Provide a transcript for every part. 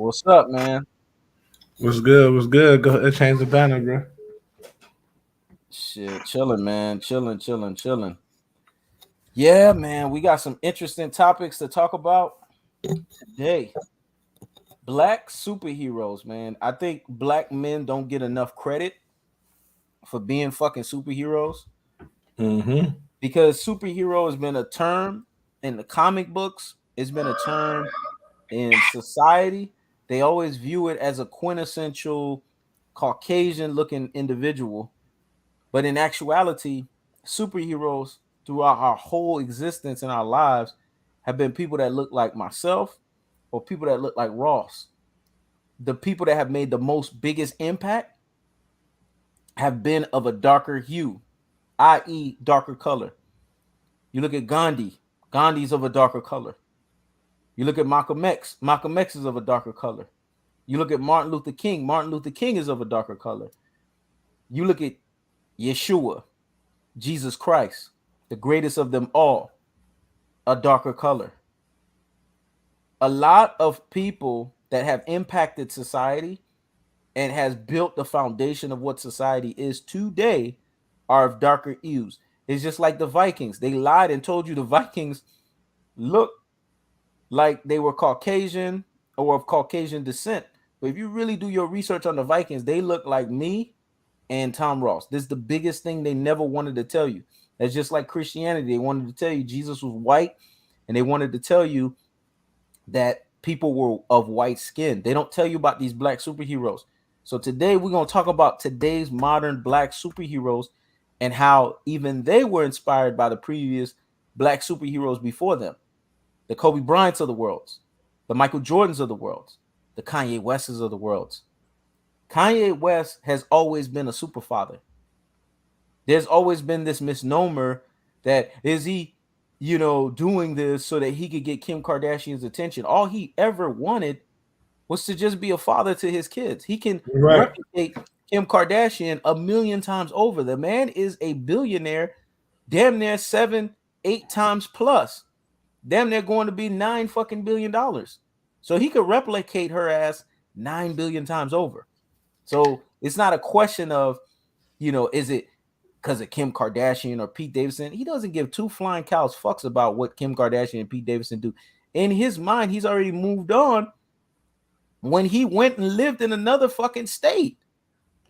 What's up, man? What's good? What's good? Go ahead, change the banner, bro. Shit, chilling, man. Chilling. Yeah, man. We got some interesting topics to talk about today. Black superheroes, man. I think black men don't get enough credit for being fucking superheroes Mm-hmm. because superhero has been a term in the comic books. It's been a term in society. They always view it as a quintessential Caucasian looking individual. But in actuality, superheroes throughout our whole existence in our lives have been people that look like myself or people that look like Ross. The people that have made the most biggest impact have been of a darker hue, i.e., darker color. You look at Gandhi, Gandhi's of a darker color. You look at Malcolm X is of a darker color. You look at Martin Luther King is of a darker color. You look at Yeshua, Jesus Christ, the greatest of them all, a darker color. A lot of people that have impacted society and has built the foundation of what society is today are of darker hues. It's just like the Vikings. They lied and told you the Vikings look like they were Caucasian or of Caucasian descent. But if you really do your research on the Vikings, they look like me and Tom Ross. This is the biggest thing they never wanted to tell you. That's just like Christianity. They wanted to tell you Jesus was white, and they wanted to tell you that people were of white skin. They don't tell you about these black superheroes. So today we're going to talk about today's modern black superheroes and how even they were inspired by the previous black superheroes before them. The Kobe Bryants of the world, the Michael Jordans of the world, the Kanye Wests of the world. Kanye West has always been a superfather. There's always been this misnomer that is he, doing this so that he could get Kim Kardashian's attention. All he ever wanted was to just be a father to his kids. He can Right. replicate Kim Kardashian a million times over. The man is a billionaire, damn near 7, 8 times plus. Damn near going to be $9 fucking billion. So he could replicate her ass 9 billion times over. So it's not a question of, is it because of Kim Kardashian or Pete Davidson? He doesn't give two flying cows fucks about what Kim Kardashian and Pete Davidson do. In his mind, he's already moved on when he went and lived in another fucking state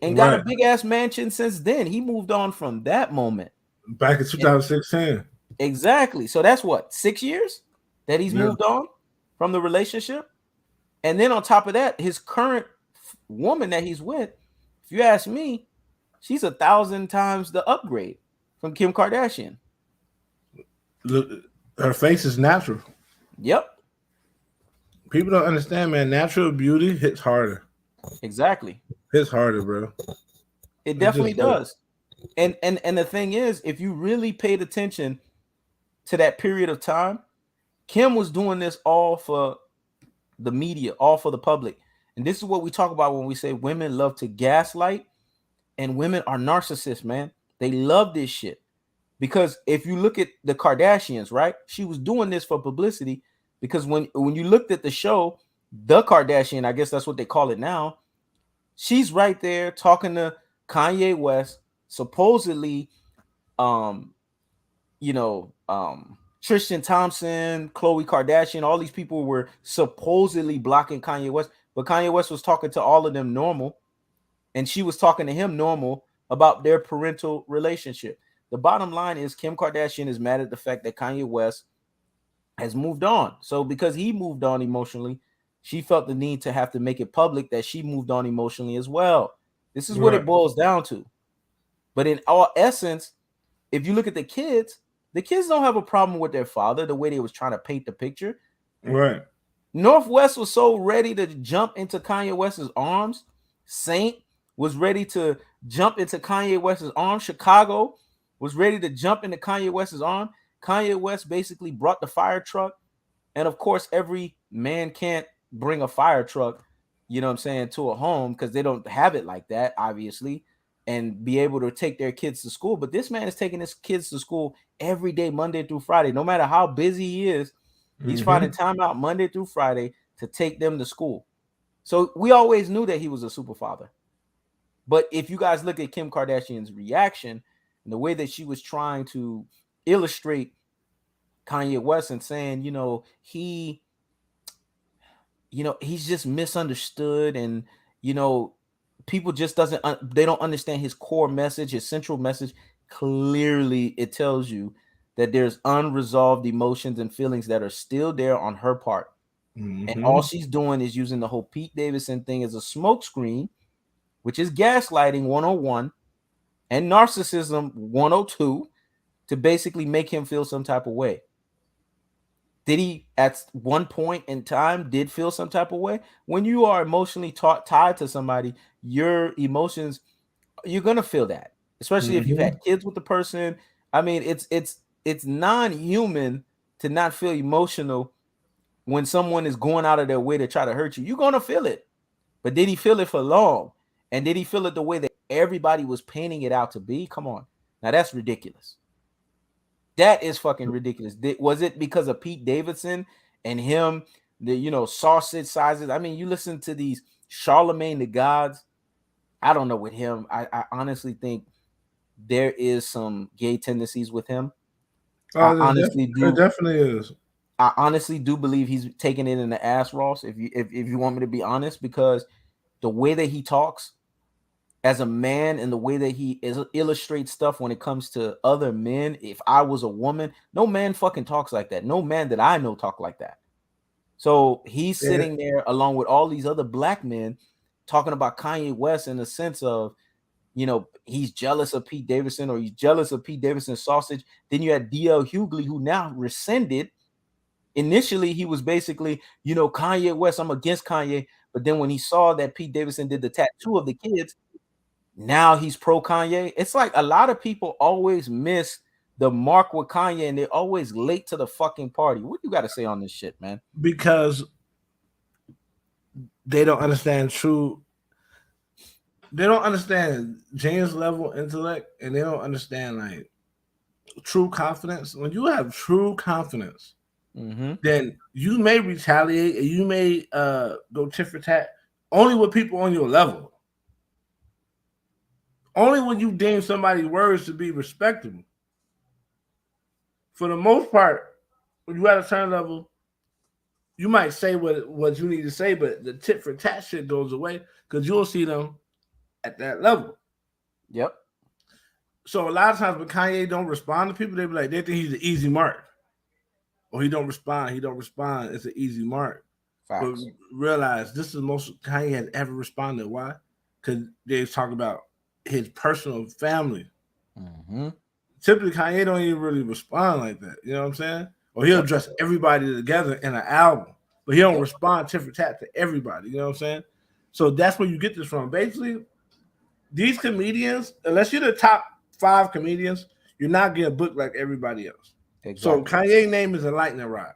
and got a Right. big ass mansion since then. He moved on from that moment. Back in 2016. Exactly. So that's what, 6 years that he's Yeah. moved on from the relationship. And then on top of that, his current woman that he's with, if you ask me, she's 1,000 times the upgrade from Kim Kardashian. Look, her face is natural. Yep, People don't understand, man. Natural beauty hits harder. exactly. Hits harder, bro. It It definitely just does. does. And the thing is, if you really paid attention to that period of time, Kim was doing this all for the media, all for the public. And this is what we talk about when we say women love to gaslight and women are narcissists, man. They love this shit. Because if you look at the Kardashians, right? She was doing this for publicity because when you looked at the show, The Kardashian, I guess that's what they call it now, she's right there talking to Kanye West, supposedly um Tristan Thompson, Khloe Kardashian, all these people were supposedly blocking Kanye West, but Kanye West was talking to all of them normal, and she was talking to him normal about their parental relationship. The bottom line is Kim Kardashian is mad at the fact that Kanye West has moved on. So because he moved on emotionally, she felt the need to have to make it public that she moved on emotionally as well. This is what Right. it boils down to. But in all essence, if you look at the kids don't have a problem with their father, the way they was trying to paint the picture. Right. Northwest was so ready to jump into Kanye West's arms. Saint was ready to jump into Kanye West's arms. Chicago was ready to jump into Kanye West's arm. Kanye West basically brought the fire truck. And of course, every man can't bring a fire truck, to a home because they don't have it like that, obviously, and be able to take their kids to school. But this man is taking his kids to school every day, Monday through Friday. No matter how busy he is, he's Mm-hmm. finding time out Monday through Friday to take them to school. So we always knew that he was a super father. But if you guys look at Kim Kardashian's reaction and the way that she was trying to illustrate Kanye West and saying, he's just misunderstood, and you know people just doesn't they don't understand his core message, his central message. Clearly it tells you that there's unresolved emotions and feelings that are still there on her part, and all Mm-hmm. she's doing is using the whole Pete Davidson thing as a smokescreen, which is gaslighting 101 and narcissism 102, to basically make him feel some type of way. Did he at one point in time did feel some type of way? When you are emotionally tied to somebody, your emotions, you're gonna feel that, especially if you've Mm-hmm. had kids with the person. I mean, it's non-human to not feel emotional when someone is going out of their way to try to hurt you. You're gonna feel it. But did he feel it for long? And did he feel it the way that everybody was painting it out to be? Come on. Now that's ridiculous. That is fucking ridiculous. Was it because of Pete Davidson and him, the sausage sizes? I mean, you listen to these Charlemagne the Gods. I don't know with him. I honestly think there is some gay tendencies with him. I Oh, honestly there do. definitely is. I honestly do believe he's taking it in the ass, Ross. If you want me to be honest, because the way that he talks as a man and the way that he illustrates stuff when it comes to other men. If I was a woman, no man fucking talks like that. No man that I know talk like that. So he's And sitting there along with all these other black men talking about Kanye West in the sense of, he's jealous of Pete Davidson, or he's jealous of Pete Davidson's sausage. Then you had DL Hughley, who now rescinded. Initially, he was basically, Kanye West, I'm against Kanye. But then when he saw that Pete Davidson did the tattoo of the kids, now he's pro Kanye. It's like a lot of people always miss the mark with Kanye, and they're always late to the fucking party. What you got to say on this shit, man? because they don't understand true, they don't understand James level intellect, and they don't understand like true confidence. When you have true confidence, Mm-hmm. then you may retaliate and you may go tit for tat only with people on your level. Only when you deem somebody's words to be respectable. For the most part, when you at a certain level, you might say what you need to say, but the tit for tat shit goes away because you'll see them at that level. Yep. So a lot of times when Kanye don't respond to people, they be like, they think he's an easy mark. Or he don't respond. He don't respond. It's an easy mark. But Facts. realize this is the most Kanye has ever responded. Why? Because they talk about his personal family. Mm-hmm. Typically, Kanye don't even really respond like that. You know what I'm saying? Or he'll Yep. address everybody together in an album, but he don't Yep. respond tit for tat to everybody. You know what I'm saying? So that's where you get this from. Basically, these comedians, unless you're the top 5 comedians, you're not getting booked like everybody else. So Exactly. Kanye's name is a lightning rod.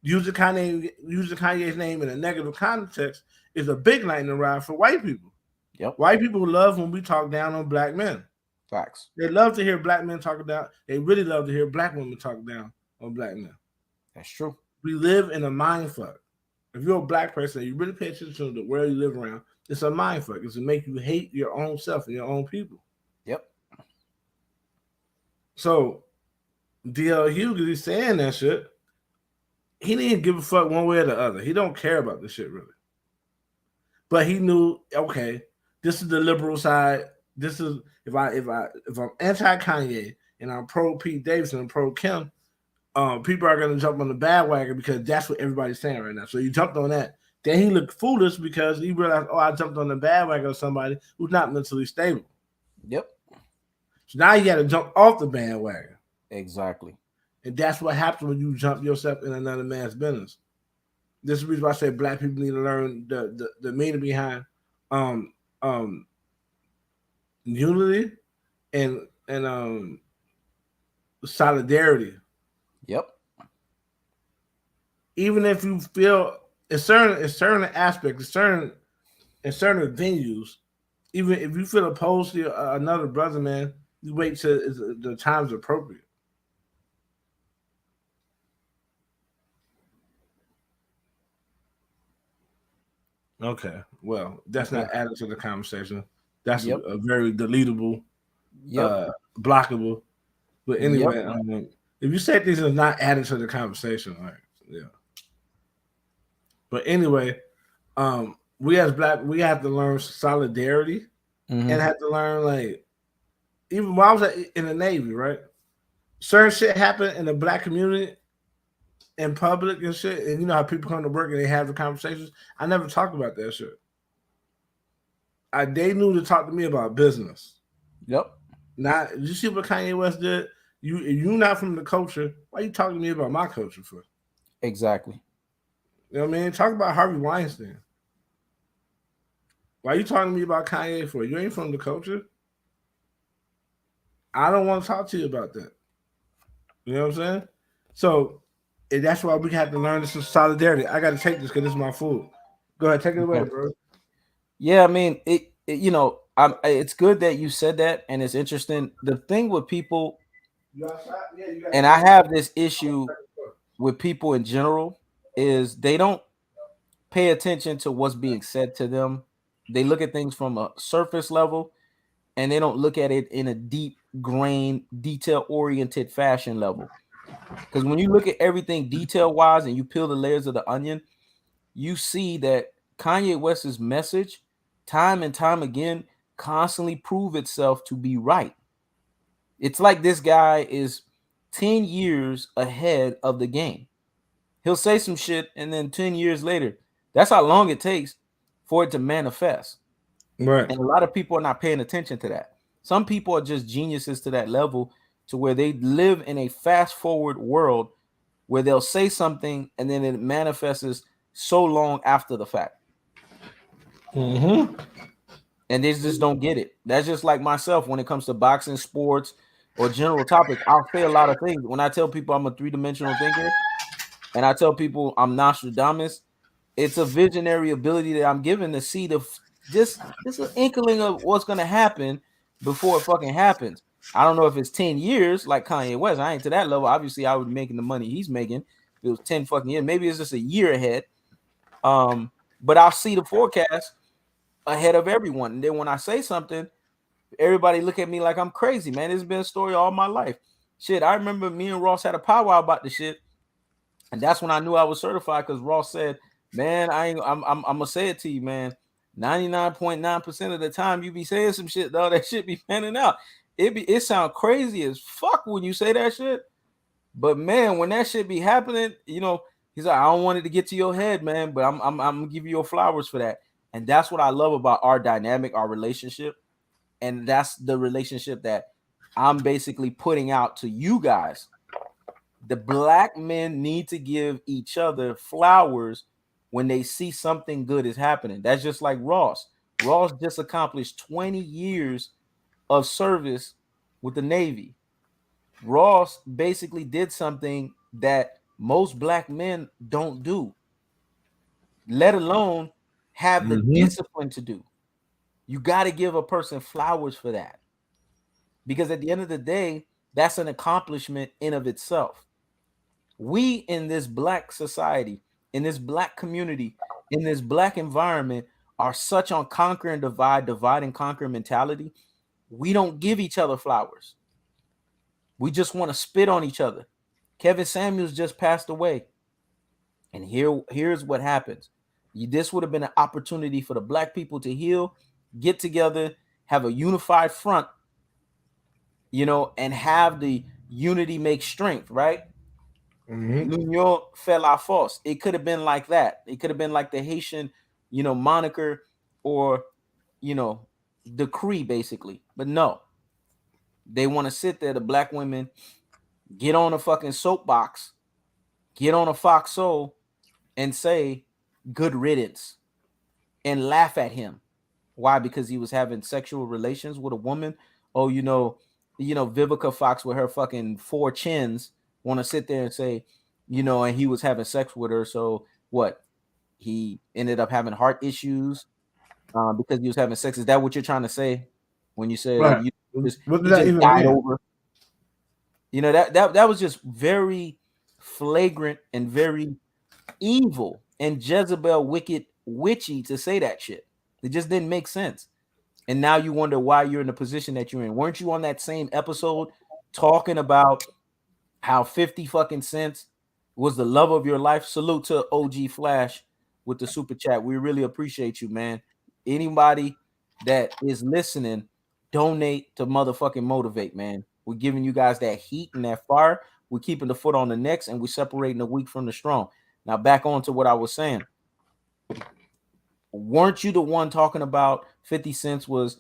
Using Kanye's name in a negative context is a big lightning rod for white people. Yep. White people love when we talk down on black men. Facts. They love to hear black men talk down. They really love to hear black women talk down on black men. That's true. We live in a mind fuck. If you're a black person, you really pay attention to the world you live around. It's a mind fuck. It's to make you hate your own self and your own people. Yep. So DL Hughley saying that shit, he didn't give a fuck one way or the other. He don't care about this shit really. But he knew, okay, this is the liberal side. This is if I'm anti Kanye and I'm pro Pete Davidson and pro Kim, people are gonna jump on the bandwagon because that's what everybody's saying right now. So you jumped on that. Then he looked foolish because he realized, oh, I jumped on the bandwagon of somebody who's not mentally stable. Yep. So now you got to jump off the bandwagon, Exactly. and that's what happens when you jump yourself in another man's business. This is the reason why I say black people need to learn the meaning behind um um unity and solidarity. Yep. Even if you feel in certain aspects, in certain venues, even if you feel opposed to another brother, man, you wait till the time's appropriate. Okay. Well, that's not Okay. added to the conversation. That's Yep. a very deletable, Yep. blockable. But Yep. anyway, if you say things are not added to the conversation, like yeah. But anyway, we as black, we have to learn solidarity Mm-hmm. and have to learn like even when I was in the Navy, right? Certain shit happened in the black community in public and shit, and you know how people come to work and they have the conversations. I never talked about that shit. They knew to talk to me about business. Yep. Not you see what Kanye West did. You if you not from the culture. Why you talking to me about my culture for? Exactly. You know what I mean? Talk about Harvey Weinstein. Why you talking to me about Kanye for? You ain't from the culture. I don't want to talk to you about that. You know what I'm saying? So and that's why we have to learn this solidarity. I got to take this because this is my food. Go ahead, take it away, Okay. bro. Yeah, I mean, it's good that you said that, and it's interesting. The thing with people, You outside? Yeah, you got to and take I it. have this issue with people in general, is they don't pay attention to what's being said to them. They look at things from a surface level, and they don't look at it in a deep grain, detail oriented fashion level. Because when you look at everything detail wise and you peel the layers of the onion, you see that Kanye West's message, time and time again, constantly prove itself to be right. It's like this guy is 10 years ahead of the game. He'll say some shit, and then 10 years later, that's how long it takes for it to manifest. Right. And a lot of people are not paying attention to that. Some people are just geniuses to that level to where they live in a fast forward world where they'll say something and then it manifests so long after the fact. Mm-hmm. And they just don't get it. That's just like myself when it comes to boxing, sports, or general topics. I'll say a lot of things. When I tell people I'm a three-dimensional thinker and I tell people I'm Nostradamus, it's a visionary ability that I'm given to see just an inkling of what's gonna happen before it fucking happens. I don't know if it's 10 years like Kanye West. I ain't to that level. Obviously, I would be making the money he's making. If it was 10 fucking years. Maybe it's just a year ahead. But I'll see the forecast ahead of everyone. And then when I say something, everybody look at me like I'm crazy, man. It's been a story all my life. Shit, I remember me and Ross had a powwow about the shit, and that's when I knew I was certified because Ross said, "Man, I ain't. I'm gonna say it to you, man. 99.9% of the time you be saying some shit, though, that shit be panning out. It sound crazy as fuck when you say that shit, but man, when that shit be happening, he's like, I don't want it to get to your head, man, but I'm gonna give you your flowers for that." And that's what I love about our dynamic, our relationship, and that's the relationship that I'm basically putting out to you guys. The black men need to give each other flowers when they see something good is happening. That's just like Ross. Ross just accomplished 20 years of service with the Navy. Ross basically did something that most black men don't do, let alone have the Mm-hmm. discipline to do. You got to give a person flowers for that, because at the end of the day, that's an accomplishment in of itself. We in this black society, in this black community, in this black environment are such on conquer and divide and conquer mentality. We don't give each other flowers. We just want to spit on each other. Kevin Samuels just passed away. And here's what happens. This would have been an opportunity for the black people to heal, get together, have a unified front, and have the unity make strength, right? Mm-hmm. L'union fait la force. It could have been like that. It could have been like the Haitian, moniker, or, you know, decree basically. But no, they want to sit there. The black women get on a fucking soapbox, get on a Fox Soul, and say good riddance and laugh at him. Why? Because he was having sexual relations with a woman. Oh, Vivica Fox with her fucking four chins want to sit there and say, and he was having sex with her. So what? He ended up having heart issues because he was having sex. Is that what you're trying to say when you said Right. you just What he does that just even died mean? over? That was just very flagrant and very evil and Jezebel wicked witchy to say that shit. It just didn't make sense. And now you wonder why you're in the position that you're in. Weren't you on that same episode talking about how 50 fucking cents was the love of your life? Salute to OG Flash with the super chat. We really appreciate you, man. Anybody that is listening, donate to motherfucking motivate, man. We're giving you guys that heat and that fire. We're keeping the foot on the necks, and we're separating the weak from the strong. Now back on to what I was saying. Weren't you the one talking about 50 cents was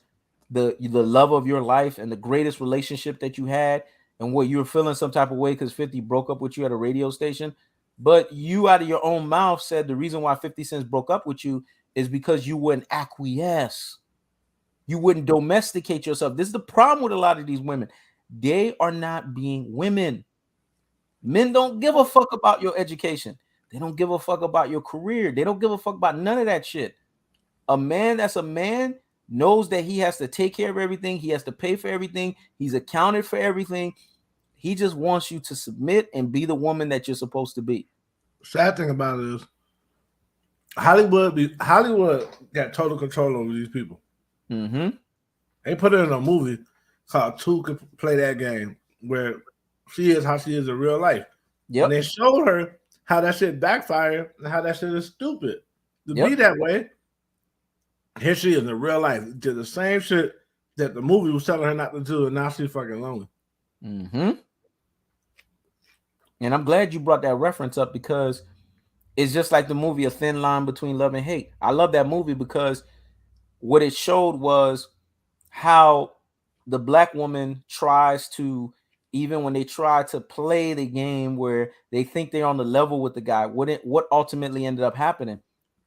the love of your life and the greatest relationship that you had, and what you were feeling some type of way because 50 broke up with you at a radio station? But you out of your own mouth said the reason why 50 cents broke up with you is because you wouldn't acquiesce. You wouldn't domesticate yourself. This is the problem with a lot of these women. They are not being women. Men don't give a fuck about your education. They don't give a fuck about your career. They don't give a fuck about none of that shit. A man that's a man knows that he has to take care of everything. He has to pay for everything. He's accounted for everything. He just wants you to submit and be the woman that you're supposed to be. Sad thing about it is Hollywood got total control over these people. Mm-hmm. They put it in a movie called Two Could Play That Game, where she is how she is in real life. Yep. And they showed her how that shit backfired and how that shit is stupid to be that way. Here she is in real life, did the same shit that the movie was telling her not to do, and now she's fucking lonely. Mm-hmm. And I'm glad you brought that reference up, because it's just like the movie A Thin Line Between Love and Hate. I love that movie because what it showed was how the black woman tries to, even when they try to play the game where they think they're on the level with the guy, what ultimately ended up happening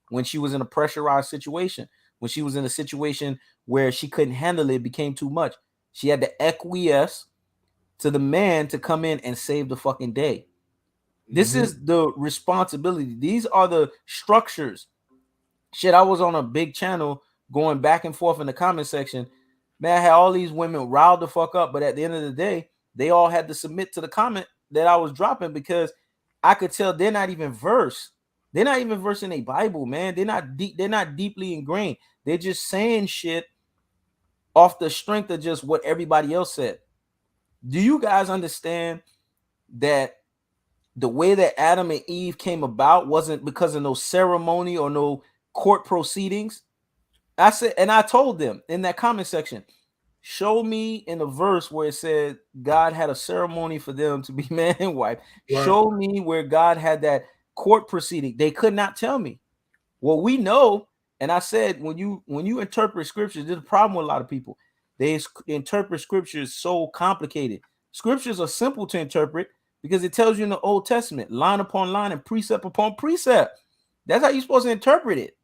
when she was in a pressurized situation, when she was in a situation where she couldn't handle it, became too much. She had to acquiesce to the man to come in and save the fucking day. This is the responsibility. These are the structures. Shit, I was on a big channel going back and forth in the comment section. Man, I had all these women riled the fuck up, but at the end of the day, they all had to submit to the comment that I was dropping, because I could tell they're not even versed. They're not even versed in a Bible, man. They're not deep. They're not deeply ingrained. They're just saying shit off the strength of just what everybody else said. Do you guys understand that the way that Adam and Eve came about wasn't because of no ceremony or no court proceedings? I said, and I told them in that comment section, show me in a verse where it said God had a ceremony for them to be man and wife. Right. Show me where God had that court proceeding. They could not tell me. Well, we know, and I said, when you interpret scriptures, there's a problem with a lot of people. They interpret scriptures so complicated. Scriptures are simple to interpret because it tells you in the Old Testament, line upon line and precept upon precept. That's how you're supposed to interpret it.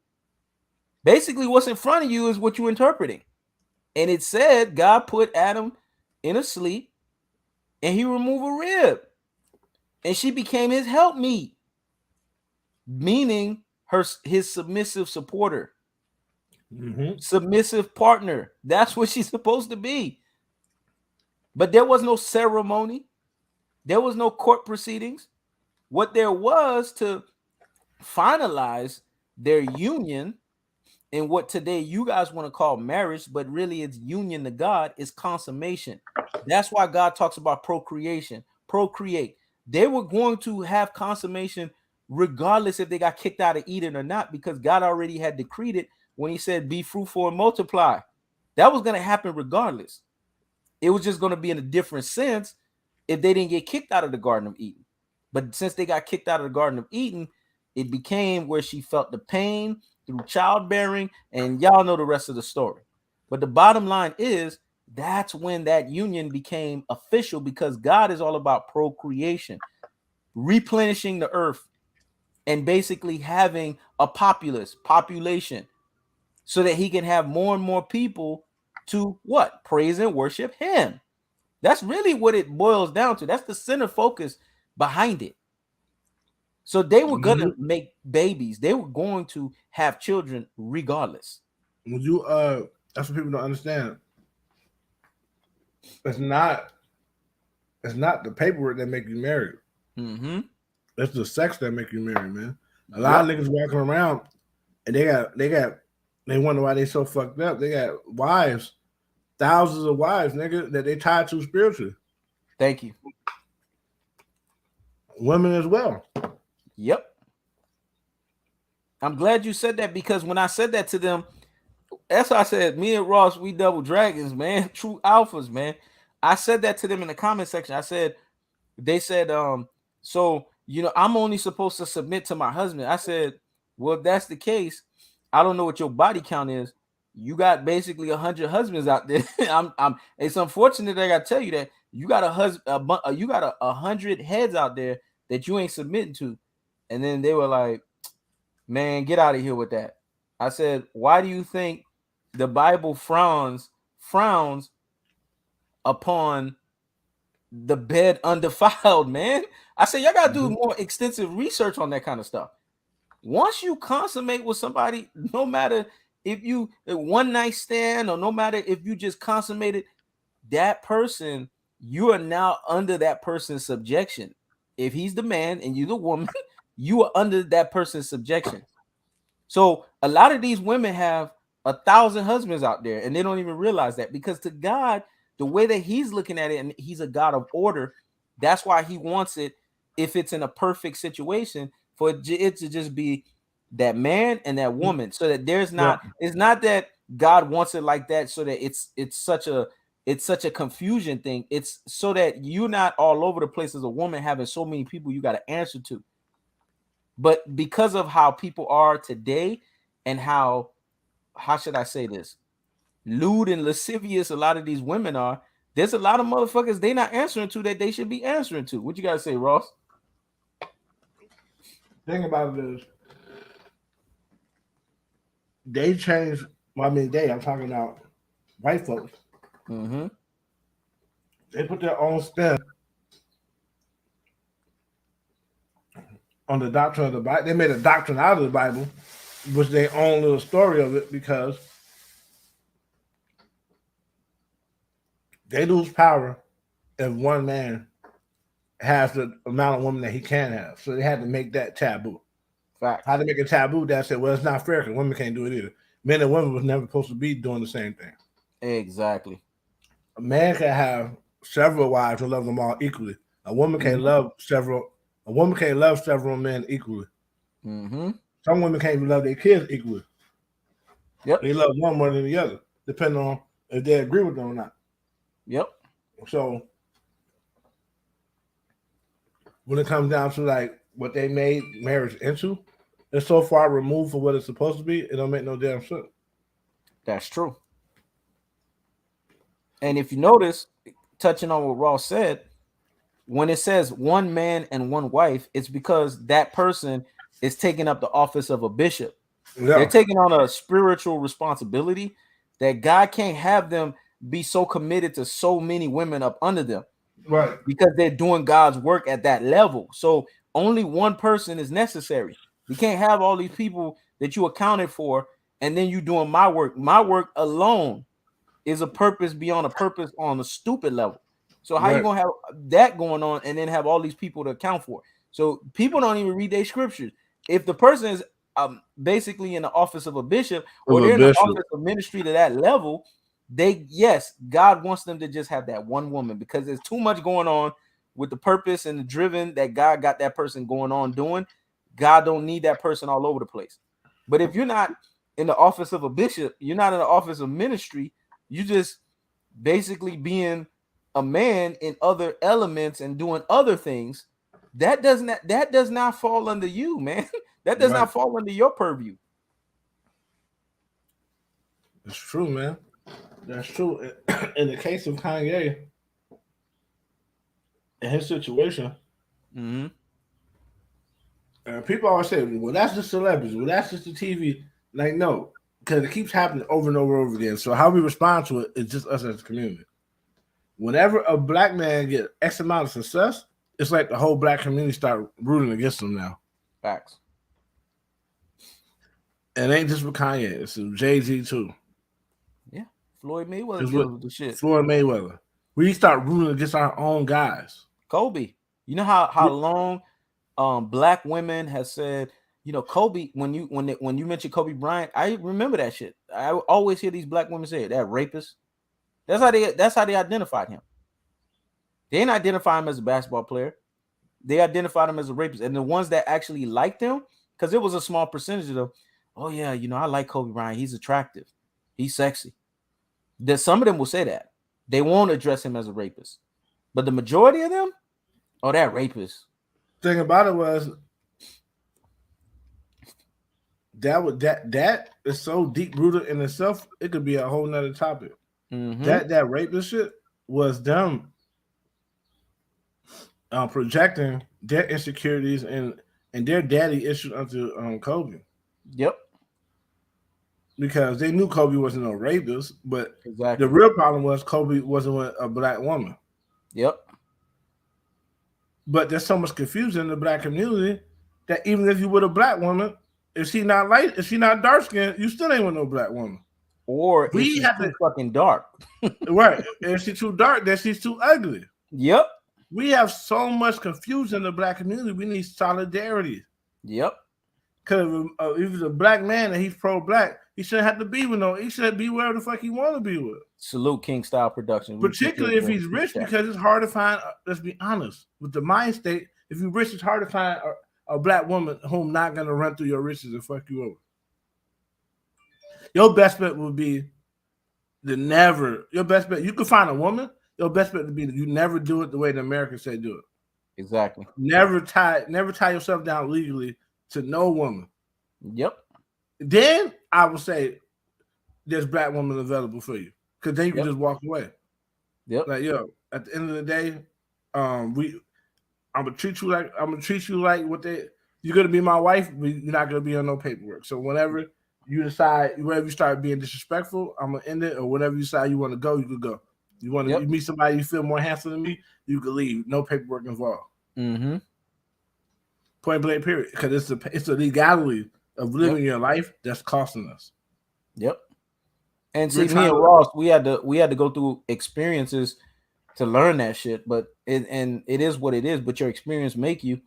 Basically, what's in front of you is what you're interpreting. And it said God put Adam in a sleep and he removed a rib. And she became his helpmeet, meaning his submissive supporter, submissive partner. That's what she's supposed to be. But there was no ceremony. There was no court proceedings. What there was to finalize their union, and what today you guys want to call marriage, but really it's union to God, is consummation. That's why God talks about procreation. Procreate. They were going to have consummation regardless if they got kicked out of Eden or not, because God already had decreed it when he said, be fruitful and multiply. That was going to happen regardless. It was just going to be in a different sense if they didn't get kicked out of the Garden of Eden. But since they got kicked out of the Garden of Eden, it became where she felt the pain through childbearing, and y'all know the rest of the story. But the bottom line is, that's when that union became official, because God is all about procreation, replenishing the earth, and basically having a population so that he can have more and more people to what? Praise and worship him. That's really what it boils down to. That's the center focus behind it. So they were going to make babies. They were going to have children regardless. That's what people don't understand. It's not the paperwork that make you married. It's the sex that make you married, man. A lot of niggas walking around and they wonder why they so fucked up. They got wives, thousands of wives, nigga, that they tied to spiritually. Thank you. Women as well. Yep. I'm glad you said that, because when I said that to them, that's why I said me and Ross, we double dragons, man. True alphas, man. I said that to them in the comment section. I said, they said, so I'm only supposed to submit to my husband. I said, well, if that's the case, I don't know what your body count is. You got basically 100 husbands out there. It's unfortunate that I gotta tell you that you got you got 100 heads out there that you ain't submitting to. And then they were like, man, get out of here with that. I said, why do you think the Bible frowns upon the bed undefiled, man? I said, y'all gotta do more extensive research on that kind of stuff. Once you consummate with somebody, no matter if you one night stand or no matter if you just consummated, that person, you are now under that person's subjection. If he's the man and you the woman, you are under that person's subjection. So a lot of these women have 1,000 husbands out there, and they don't even realize that, because to God, the way that he's looking at it, and he's a God of order, that's why he wants it, if it's in a perfect situation, for it to just be that man and that woman, so that there's not, it's not that God wants it like that so that it's such a confusion thing. It's so that you're not all over the place as a woman having so many people you got to answer to. But because of how people are today, and how should I say this, lewd and lascivious a lot of these women are, there's a lot of motherfuckers they not answering to that they should be answering to. What you got to say, Ross? Thing about it is, they changed. Well, I mean, I'm talking about white folks. Mm-hmm. They put their own spin on the doctrine of the Bible. They made a doctrine out of the Bible, which their own little story of it, because they lose power if one man has the amount of women that he can have. So they had to make that taboo. Fact. How to make a taboo that said, well, it's not fair because women can't do it either. Men and women was never supposed to be doing the same thing. Exactly. A man can have several wives and love them all equally. A woman can't love several. A woman can't love several men equally. Mm-hmm. Some women can't even love their kids equally. Yep. They love one more than the other, depending on if they agree with them or not. Yep. So when it comes down to like what they made marriage into, it's so far removed from what it's supposed to be, it don't make no damn sense. That's true. And if you notice, touching on what Ross said, when it says one man and one wife, it's because that person is taking up the office of a bishop. Yeah. They're taking on a spiritual responsibility that God can't have them be so committed to so many women up under them. Right. Because they're doing God's work at that level. So only one person is necessary. You can't have all these people that you accounted for, and then you doing my work. My work alone is a purpose beyond a purpose on a stupid level. So how you gonna have that going on and then have all these people to account for? So people don't even read their scriptures. If the person is basically in the office of a bishop, or they're in the office of ministry to that level, God wants them to just have that one woman, because there's too much going on with the purpose and the driven that God got that person going on doing. God don't need that person all over the place. But if you're not in the office of a bishop, you're not in the office of ministry, you just basically being a man in other elements and doing other things, that does not fall under you, man. That does not fall under your purview. It's true, man. That's true. In the case of Kanye and his situation, people always say, well, that's the celebrities. Well, that's just the TV. Like, no, because it keeps happening over and over and over again. So how we respond to it is just us as a community. Whenever a black man gets X amount of success, it's like the whole black community start rooting against him now. Facts. And it ain't just with Kanye. It's with Jay-Z too. Yeah. Floyd Mayweather deals with the shit. Floyd Mayweather. We start rooting against our own guys. Kobe. You know how long black women has said, Kobe. When you mentioned Kobe Bryant, I remember that shit. I always hear these black women say it, that rapist. That's how they identified him. They didn't identify him as a basketball player. They identified him as a rapist. And the ones that actually liked him, because it was a small percentage of them, oh yeah, I like Kobe Bryant. He's attractive. He's sexy. That some of them will say that. They won't address him as a rapist. But the majority of them, oh, that rapist. Thing about it was that is so deep rooted in itself, it could be a whole nother topic. Mm-hmm. That rapist shit was them projecting their insecurities and their daddy issues onto Kobe. Yep. Because they knew Kobe wasn't no rapist, but exactly. The real problem was Kobe wasn't with a black woman. Yep. But there's so much confusion in the black community that even if you with a black woman, if she not dark skinned, you still ain't with no black woman. Or if she's too fucking dark. Right. If she's too dark, then she's too ugly. Yep. We have so much confusion in the black community. We need solidarity. Yep. Because if he's a black man and he's pro-black, he shouldn't have to be with he should be wherever the fuck he want to be with. Salute King Style Production. Particularly if he's rich, because it's hard to find, let's be honest, with the mind state, if you're rich, it's hard to find a black woman who's not going to run through your riches and fuck you over. Your best bet would be your best bet, you can find a woman, your best bet would be you never do it the way the Americans say do it. Exactly. Never tie yourself down legally to no woman. Yep. Then I would say there's black women available for you, because then you can just walk away. Yep. Like, at the end of the day, I'm gonna treat you like you're gonna be my wife, but you're not gonna be on no paperwork. So whenever you start being disrespectful, I'm gonna end it, or whenever you decide you want to go, you could go. You want to meet somebody you feel more handsome than me, you can leave. No paperwork involved. Mm-hmm. Point blank, period. Because it's a legality of living your life that's costing us. Yep. And see, me and Ross, we had to go through experiences to learn that shit. But it is what it is. But your experience make you.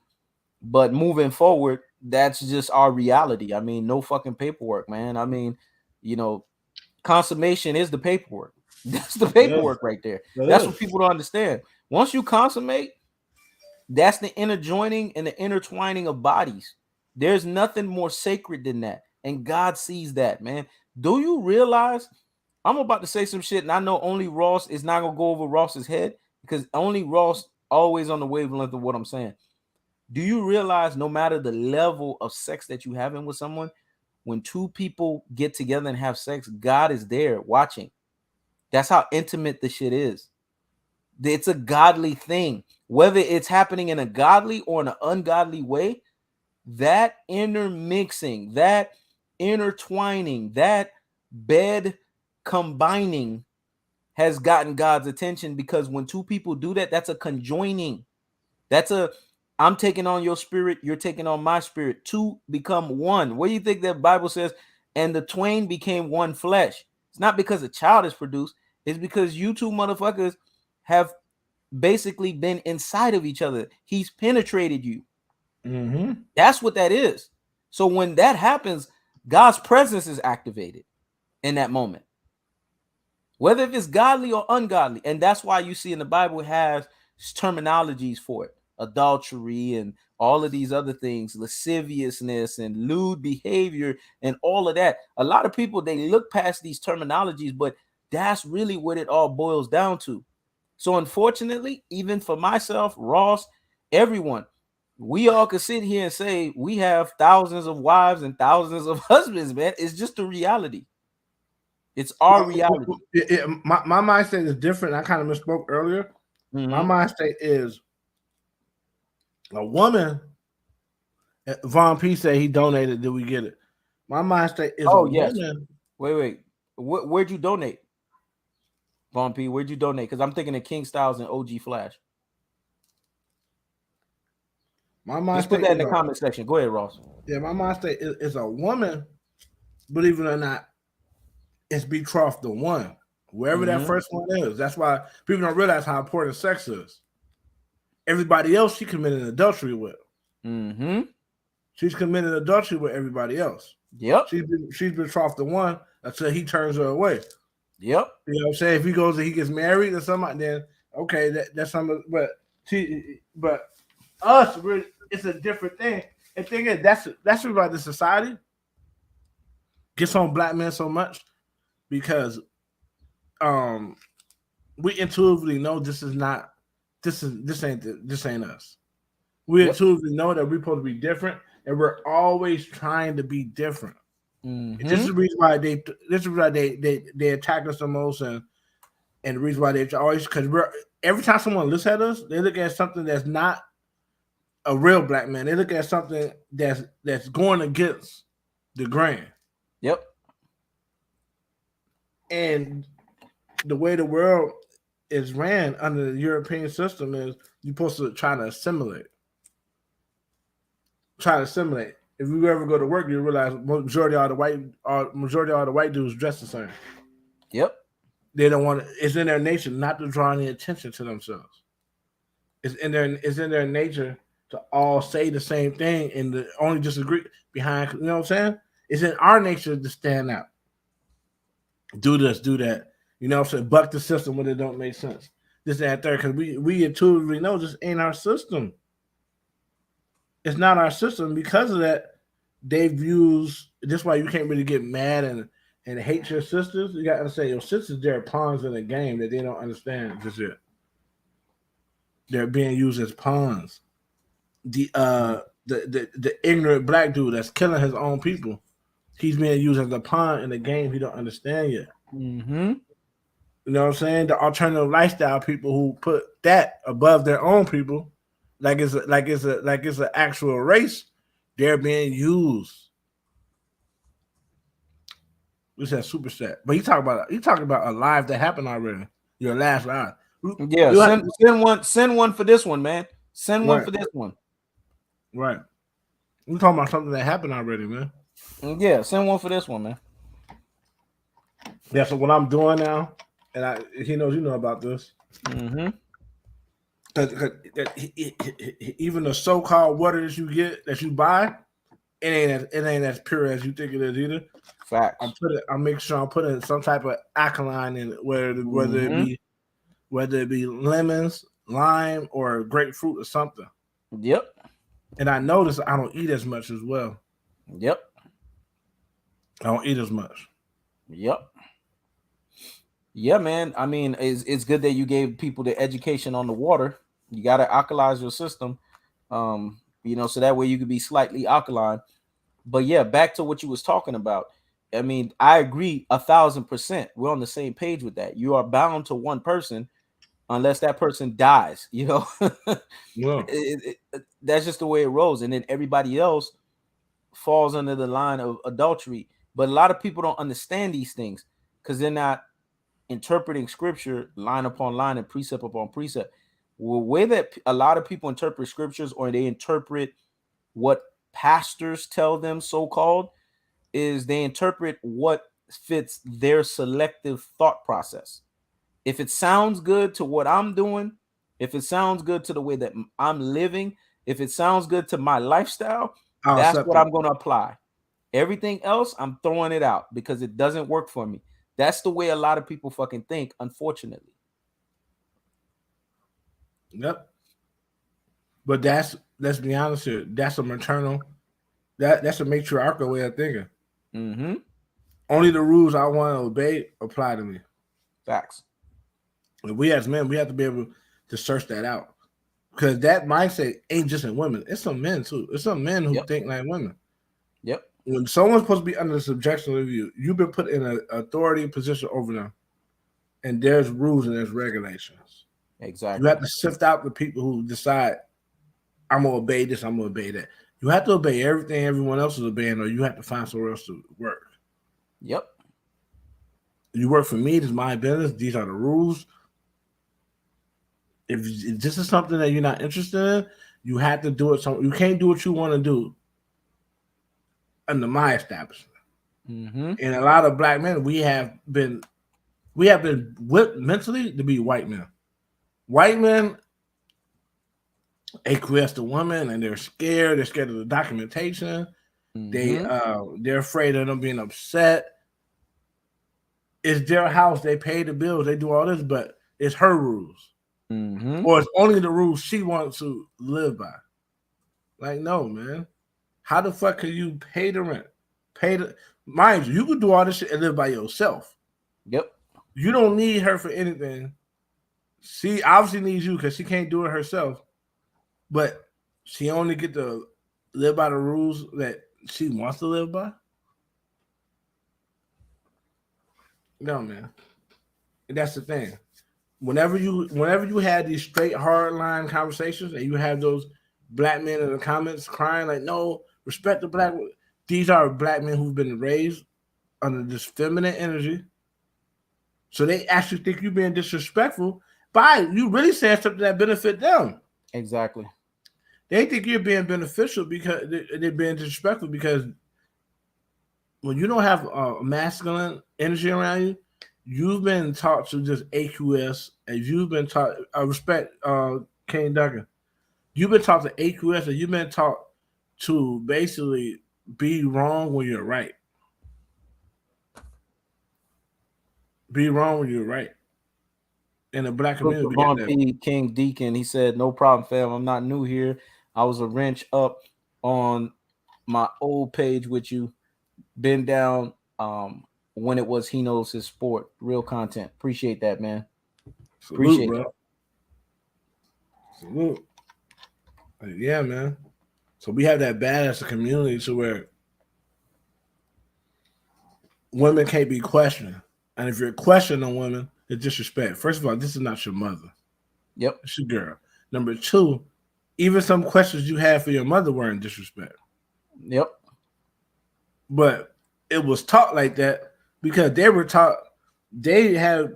But moving forward, that's just our reality. I mean, no fucking paperwork, man. I mean, consummation is the paperwork. That's the paperwork right there. That's what people don't understand. Once you consummate, that's the interjoining and the intertwining of bodies. There's nothing more sacred than that. And God sees that, man. Do you realize I'm about to say some shit, and I know only Ross is not going to go over Ross's head, because only Ross always on the wavelength of what I'm saying. Do you realize no matter the level of sex that you having with someone, when two people get together and have sex, God is there watching. That's how intimate the shit is. It's a godly thing. Whether it's happening in a godly or in an ungodly way, that intermixing, that intertwining, that bed combining has gotten God's attention, because when two people do that, that's a conjoining. I'm taking on your spirit, you're taking on my spirit, two become one. What do you think that Bible says? And the twain became one flesh. It's not because a child is produced. It's because you two motherfuckers have basically been inside of each other. He's penetrated you. Mm-hmm. That's what that is. So when that happens, God's presence is activated in that moment, whether if it's godly or ungodly. And that's why you see in the Bible it has terminologies for it: adultery and all of these other things, lasciviousness and lewd behavior and all of that. A lot of people, they look past these terminologies, but that's really what it all boils down to. So unfortunately, even for myself, Ross, everyone, we all could sit here and say we have thousands of wives and thousands of husbands, man. It's just a reality. It's our reality. My mindset is different. I kind of misspoke earlier. Mm-hmm. My mindset is a woman. Von P said he donated. Did we get it? My mindset is woman. Wait. Where'd you donate? Von P, where'd you donate? Because I'm thinking of King Styles and OG Flash. My mind just put that in the comment section. Go ahead, Ross. Yeah, my mind state is a woman, believe it or not, is betrothed to one. Wherever that first one is. That's why people don't realize how important sex is. Everybody else she committed adultery with. Mm-hmm. She's committed adultery with everybody else. Yep. She's betrothed to one until he turns her away. Yep. You know what I'm saying? If he goes and he gets married or something, then okay, that's something. But us, it's a different thing. And thing is, that's why the society gets on black men so much because we intuitively know this ain't us. We Yep. intuitively know that we're supposed to be different, and we're always trying to be different. Mm-hmm. This is the reason why they attack us the most, and the reason why they always because we're every time someone looks at us, they look at something that's not a real black man. They look at something that's going against the grain. Yep. And the way the world is ran under the European system is you're supposed to try to assimilate. If you ever go to work, you realize majority of the white dudes dress the same. Yep. They don't want it's in their nature not to draw any attention to themselves. It's in their nature to all say the same thing and the only disagree behind, you know what I'm saying? It's in our nature to stand out. Do this, do that. You know what I'm saying? Buck the system when it don't make sense. This, that, third, because we intuitively know this ain't our system. It's not our system. Because of that, they've used that's why you can't really get mad and hate your sisters. You gotta say your sisters, they're pawns in a game that they don't understand just yet. They're being used as pawns. The ignorant black dude that's killing his own people, he's being used as a pawn in a game he don't understand yet. Mm-hmm. You know what I'm saying? The alternative lifestyle people who put that above their own people, like it's an actual race, they're being used. We said super set, but you talk about a live that happened already. Your last live. Yeah. Send one for this one, man. Send one Right. for this one. Right. We're talking about something that happened already, man. Yeah, send one for this one, man. Yeah. So what I'm doing now, and he knows you know about this. Mm-hmm. Because even the so-called water that you buy, it ain't as pure as you think it is either. Facts. I make sure I'm putting some type of alkaline in it, whether it be lemons, lime, or grapefruit or something. Yep. And I notice I don't eat as much as well. Yep. I don't eat as much. Yep. Yeah, man. I mean, it's good that you gave people the education on the water. You got to alkalize your system, so that way you could be slightly alkaline. But yeah, back to what you was talking about. I mean, I agree 1,000%. We're on the same page with that. You are bound to one person unless that person dies. Yeah. That's just the way it rolls. And then everybody else falls under the line of adultery. But a lot of people don't understand these things because they're not interpreting scripture line upon line and precept upon precept. The way that a lot of people interpret scriptures, or they interpret what pastors tell them, so-called, is they interpret what fits their selective thought process. If it sounds good to what I'm doing, if it sounds good to the way that I'm living, if it sounds good to my lifestyle, I'll that's accept what it. I'm going to apply. Everything else, I'm throwing it out because it doesn't work for me. That's the way a lot of people fucking think, unfortunately. Yep. But let's be honest here. That's a maternal. That's a matriarchal way of thinking. Mm-hmm. Only the rules I want to obey apply to me. Facts. And we as men, we have to be able to search that out. Because that mindset ain't just in women. It's some men too. It's some men who think like women. Yep. When someone's supposed to be under the subjection of you, you've been put in an authority position over them. And there's rules and there's regulations. Exactly. You have to sift out the people who decide, I'm going to obey this, I'm going to obey that. You have to obey everything everyone else is obeying, or you have to find somewhere else to work. Yep. You work for me, this is my business, these are the rules. If this is something that you're not interested in, you have to do it. You can't do what you want to do under my establishment. Mm-hmm. And a lot of black men, we have been whipped mentally to be white men. White men acquiesce the woman, and they're scared. They're scared of the documentation. Mm-hmm. They're afraid of them being upset. It's their house. They pay the bills. They do all this, but it's her rules, Mm-hmm. or it's only the rules she wants to live by. Like, no, man. How the fuck can you pay the rent? Pay the Mind you, you can do all this shit and live by yourself. Yep. You don't need her for anything. She obviously needs you because she can't do it herself. But she only get to live by the rules that she wants to live by. No, man. And that's the thing. Whenever you had these straight hard line conversations and you have those black men in the comments crying like, no, respect the black. These are black men who've been raised under this feminine energy. So they actually think you're being disrespectful by you really saying something that benefit them. Exactly. They think you're being beneficial because they're being disrespectful because when you don't have masculine energy around you, you've been taught to just AQS, and you've been taught respect Kane Duggan. You've been taught to AQS, and you've been taught to basically be wrong when you're right. Be wrong when you're right. In the black community, we got Von that. P. King Deacon, he said, "No problem, fam. I'm not new here. I was a wrench up on my old page with you. Been down when it was He Knows His Sport. Real content. Appreciate that, man. Salute, Appreciate that. bro. Salute. Like, yeah, man. So we have that badass community to where women can't be questioned. And if you're questioning women, it's disrespect. First of all, this is not your mother. Yep. It's your girl. Number two, even some questions you had for your mother weren't disrespect. Yep. But it was taught like that because they were taught, they had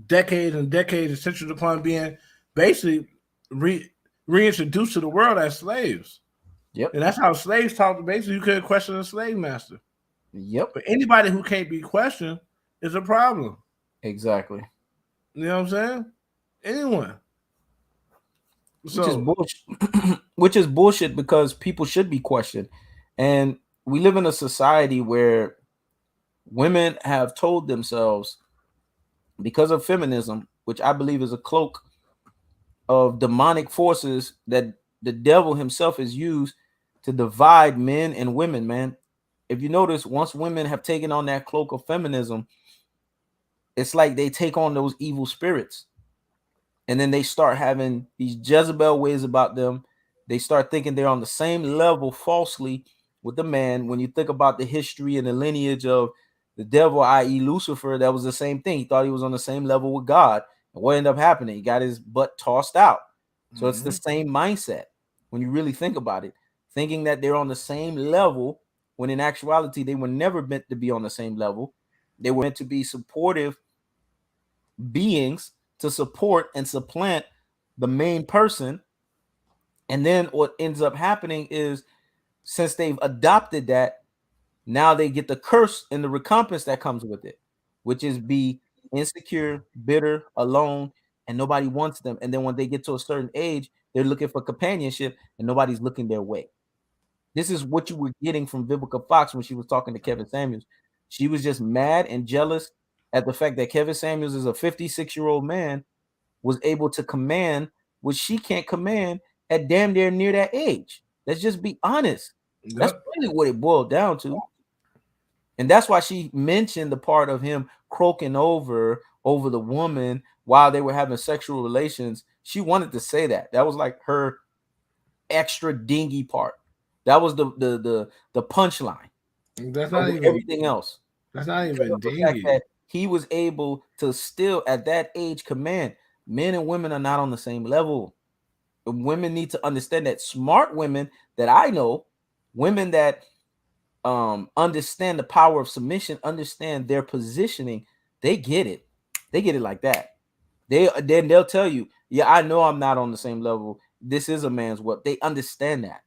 decades and decades essential upon being basically reintroduced to the world as slaves. Yep. And that's how slaves talk. Basically, you couldn't question a slave master. Yep. But anybody who can't be questioned is a problem. Exactly. You know what I'm saying? Anyone. Which is So bullshit. Which is bullshit because people should be questioned. And we live in a society where women have told themselves, because of feminism, which I believe is a cloak of demonic forces that the devil himself is used to divide men and women, man. If you notice, once women have taken on that cloak of feminism, it's like they take on those evil spirits. And then they start having these Jezebel ways about them. They start thinking they're on the same level falsely with the man. When you think about the history and the lineage of the devil, i.e. Lucifer, that was the same thing. He thought he was on the same level with God. And what ended up happening? He got his butt tossed out. So it's the same mindset when you really think about it, thinking that they're on the same level when in actuality they were never meant to be on the same level. They were meant to be supportive beings to support and supplant the main person. And then what ends up happening is, since they've adopted that, now they get the curse and the recompense that comes with it, which is be insecure, bitter, alone, and nobody wants them. And then when they get to a certain age, they're looking for companionship and nobody's looking their way. This is what you were getting from Vivica Fox when she was talking to Kevin Samuels. She was just mad and jealous at the fact that Kevin Samuels is a 56-year-old man, was able to command what she can't command at damn near that age. Let's just be honest. That's yep. really what it boiled down to. And that's why she mentioned the part of him croaking over the woman while they were having sexual relations. She wanted to say that. That was like her extra dingy part. That was the punchline That's not of even everything else. that's not Because even of the fact dingy. that he was able to still at that age command. Men and women are not on the same level. Women need to understand that. Smart women that I know, women that understand the power of submission, understand their positioning, they get it. They get it like that. They'll tell you, yeah, I know I'm not on the same level. This is a man's work. They understand that.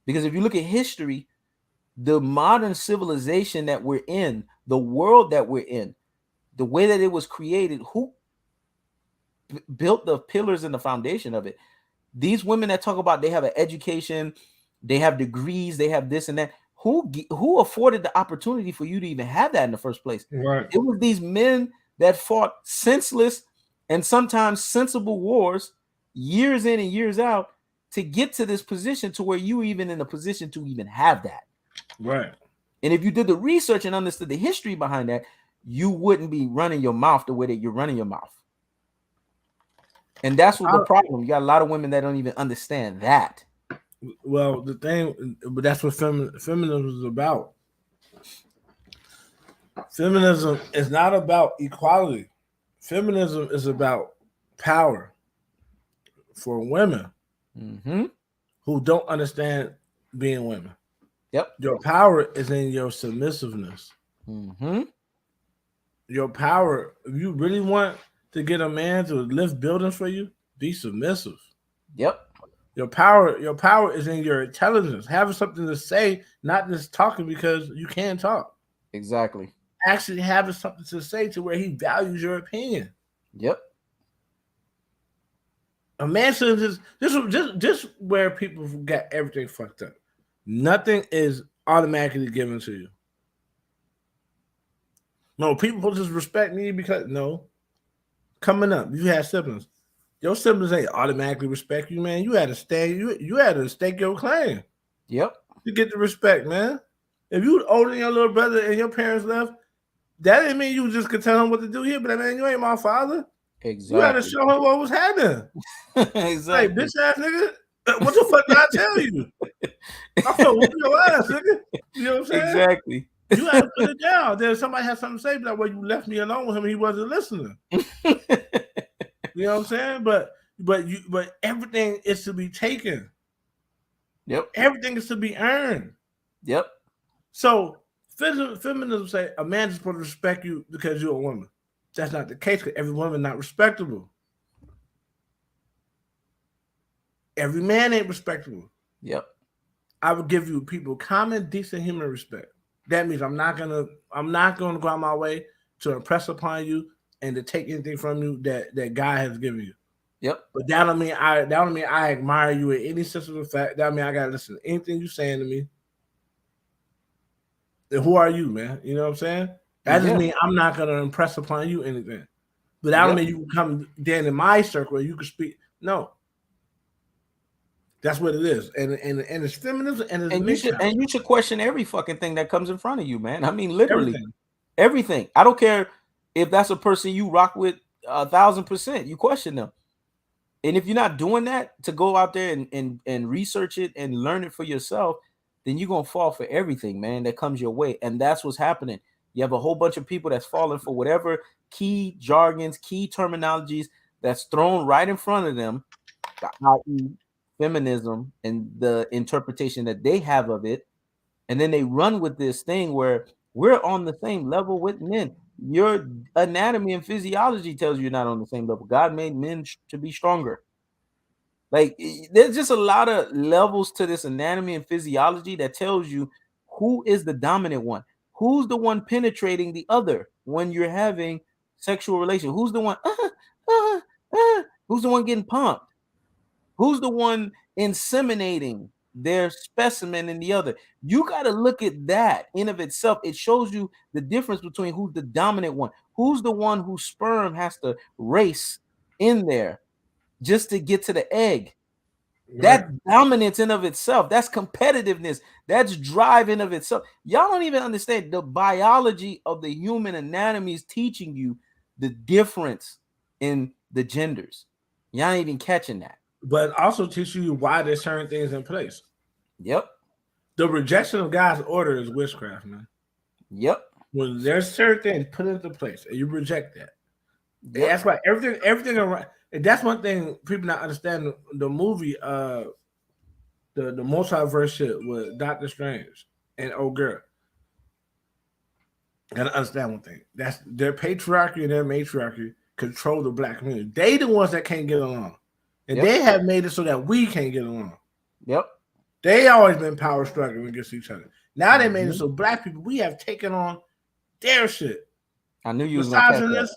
Because if you look at history, the modern civilization that we're in, the world that we're in, the way that it was created, who built the pillars and the foundation of it? These women that talk about they have an education, they have degrees, they have this and that. Who afforded the opportunity for you to even have that in the first place? Right. It was these men that fought senseless and sometimes sensible wars years in and years out to get to this position to where you even in a position to even have that. Right. And if you did the research and understood the history behind that, you wouldn't be running your mouth the way that you're running your mouth. And that's what the problem. You got a lot of women that don't even understand that. Well, the thing, but that's what feminism is about. Feminism is not about equality. Feminism is about power for women who don't understand being women. Yep. Your power is in your submissiveness. Your power, if you really want to get a man to lift buildings for you, be submissive. Yep. Your power is in your intelligence. Having something to say, not just talking because you can talk. Exactly. Actually having something to say to where he values your opinion. Yep. A man should just where people got everything fucked up. Nothing is automatically given to you. No, people just respect me because coming up, you had siblings. Your siblings ain't automatically respect you, man. You had to stake your claim. Yep. To get the respect, man. If you older than your little brother and your parents left, that didn't mean you just could tell him what to do here. But man, you ain't my father. Exactly. You had to show him what was happening. Exactly. Like, bitch ass nigga, what the fuck did I tell you? I felt with your ass, nigga. You know what I'm saying? Exactly. You had to put it down. Then somebody had something to say, but you left me alone with him. He wasn't listening. You know what I'm saying? But everything is to be taken. Yep. Everything is to be earned. Yep. So feminism say a man is supposed to respect you because you're a woman. That's not the case because every woman not respectable. Every man ain't respectable. Yep. I would give you people common, decent human respect. That means I'm not gonna go out my way to impress upon you and to take anything from you that God has given you. Yep. But that don't mean I admire you in any sense of the fact. That mean I gotta listen to anything you're saying to me. And who are you, man? You know what I'm saying? That just means I'm not gonna impress upon you anything. But that don't mean you can come down in my circle and you can speak. No. That's what it is. And it's feminism and it's you should question every fucking thing that comes in front of you, man. I mean, literally everything. I don't care if that's a person you rock with 1,000%. You question them. And if you're not doing that to go out there and research it and learn it for yourself, then you're gonna fall for everything, man, that comes your way. And that's what's happening. You have a whole bunch of people that's falling for whatever key jargons, key terminologies that's thrown right in front of them, i.e., feminism and the interpretation that they have of it. And then they run with this thing where we're on the same level with men. Your anatomy and physiology tells you you're not on the same level. God made men to be stronger. Like, there's just a lot of levels to this anatomy and physiology that tells you who is the dominant one, who's the one penetrating the other when you're having sexual relations, who's the one, who's the one getting pumped, who's the one inseminating their specimen in the other. You got to look at that in of itself. It shows you the difference between who's the dominant one, who's the one whose sperm has to race in there just to get to the egg. Right. That dominance in of itself, that's competitiveness, that's drive in of itself. Y'all don't even understand the biology of the human anatomy is teaching you the difference in the genders. Y'all ain't even catching that. But also teach you why there's certain things in place. Yep. The rejection of God's order is witchcraft, man. Yep. When there's certain things put into place and you reject that. Yep. That's why everything around. And that's one thing people not understand. The movie, the multiverse shit with Doctor Strange and old girl. Gotta understand one thing. That's their patriarchy and their matriarchy control the black community. They the ones that can't get along. And they have made it so that we can't get along. Yep. They always been power struggling against each other. Now they made it so black people, we have taken on their shit. I knew you was gonna catch that.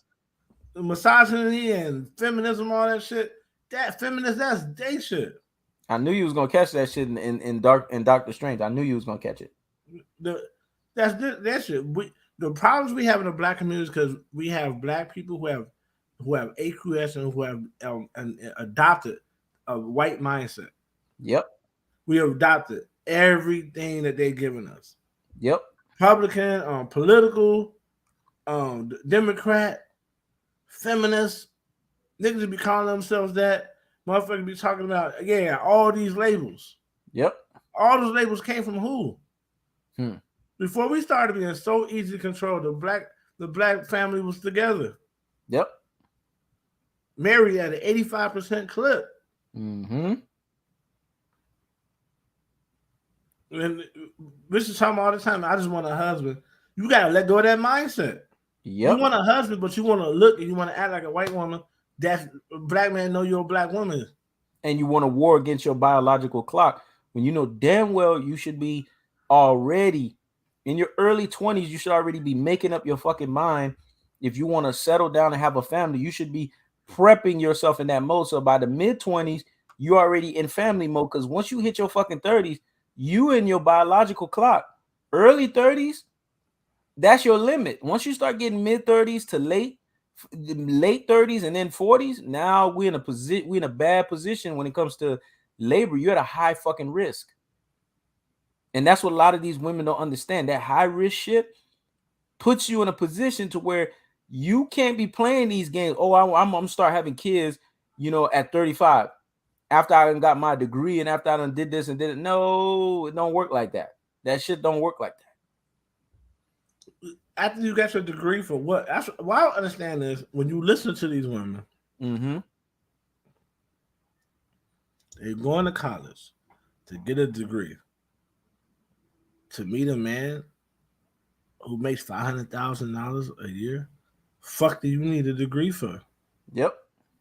Misogyny and feminism, all that shit. That feminist, that's they shit. I knew you was gonna catch that shit in Doctor Strange. I knew you was gonna catch it. The that shit. The problems we have in the black community is because we have black people who have AQS and who have adopted a white mindset. Yep. We have adopted everything that they've given us. Yep. Republican, political, Democrat, feminist, niggas be calling themselves that. Motherfuckers be talking about, all these labels. Yep. All those labels came from who? Hmm. Before we started being so easy to control, the black family was together. Yep. Married at an 85% clip. Mm-hmm. And this is talking all the time. I just want a husband. You gotta let go of that mindset. Yep. You want a husband, but you want to look and you want to act like a white woman. That's a black man know you're a black woman. And you want to war against your biological clock when you know damn well you should be already in your early 20s. You should already be making up your fucking mind. If you want to settle down and have a family, you should be prepping yourself in that mode. So by the mid 20s, you're already in family mode. Because once you hit your fucking 30s, you in your biological clock. Early 30s, that's your limit. Once you start getting mid 30s to late 30s and then 40s, now we're in a bad position when it comes to labor. You're at a high fucking risk. And that's what a lot of these women don't understand. That high risk shit puts you in a position to where you can't be playing these games. Oh, I'm gonna start having kids, at 35 after I done got my degree and after I done did this and did it. No, it don't work like that. That shit don't work like that. After you got your degree for what? That's what I don't understand is when you listen to these women, they're going to college to get a degree, to meet a man who makes $500,000 a year. Fuck do you need a degree for? Yep.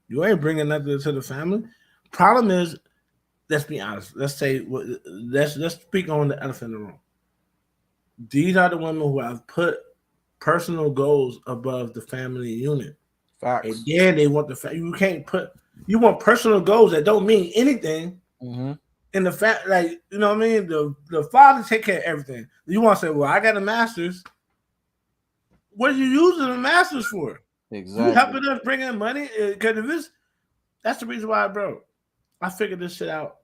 You ain't bringing nothing to the family. Problem is, let's be honest. Let's speak on the elephant in the room. These are the women who have put personal goals above the family unit. Facts. And then they want you want personal goals that don't mean anything. In the fact, like, you know what I mean? The father take care of everything. You want to say, well, I got a master's. What are you using a master's for? Exactly. You helping us bring in money? Because that's the reason why, bro. I figured this shit out.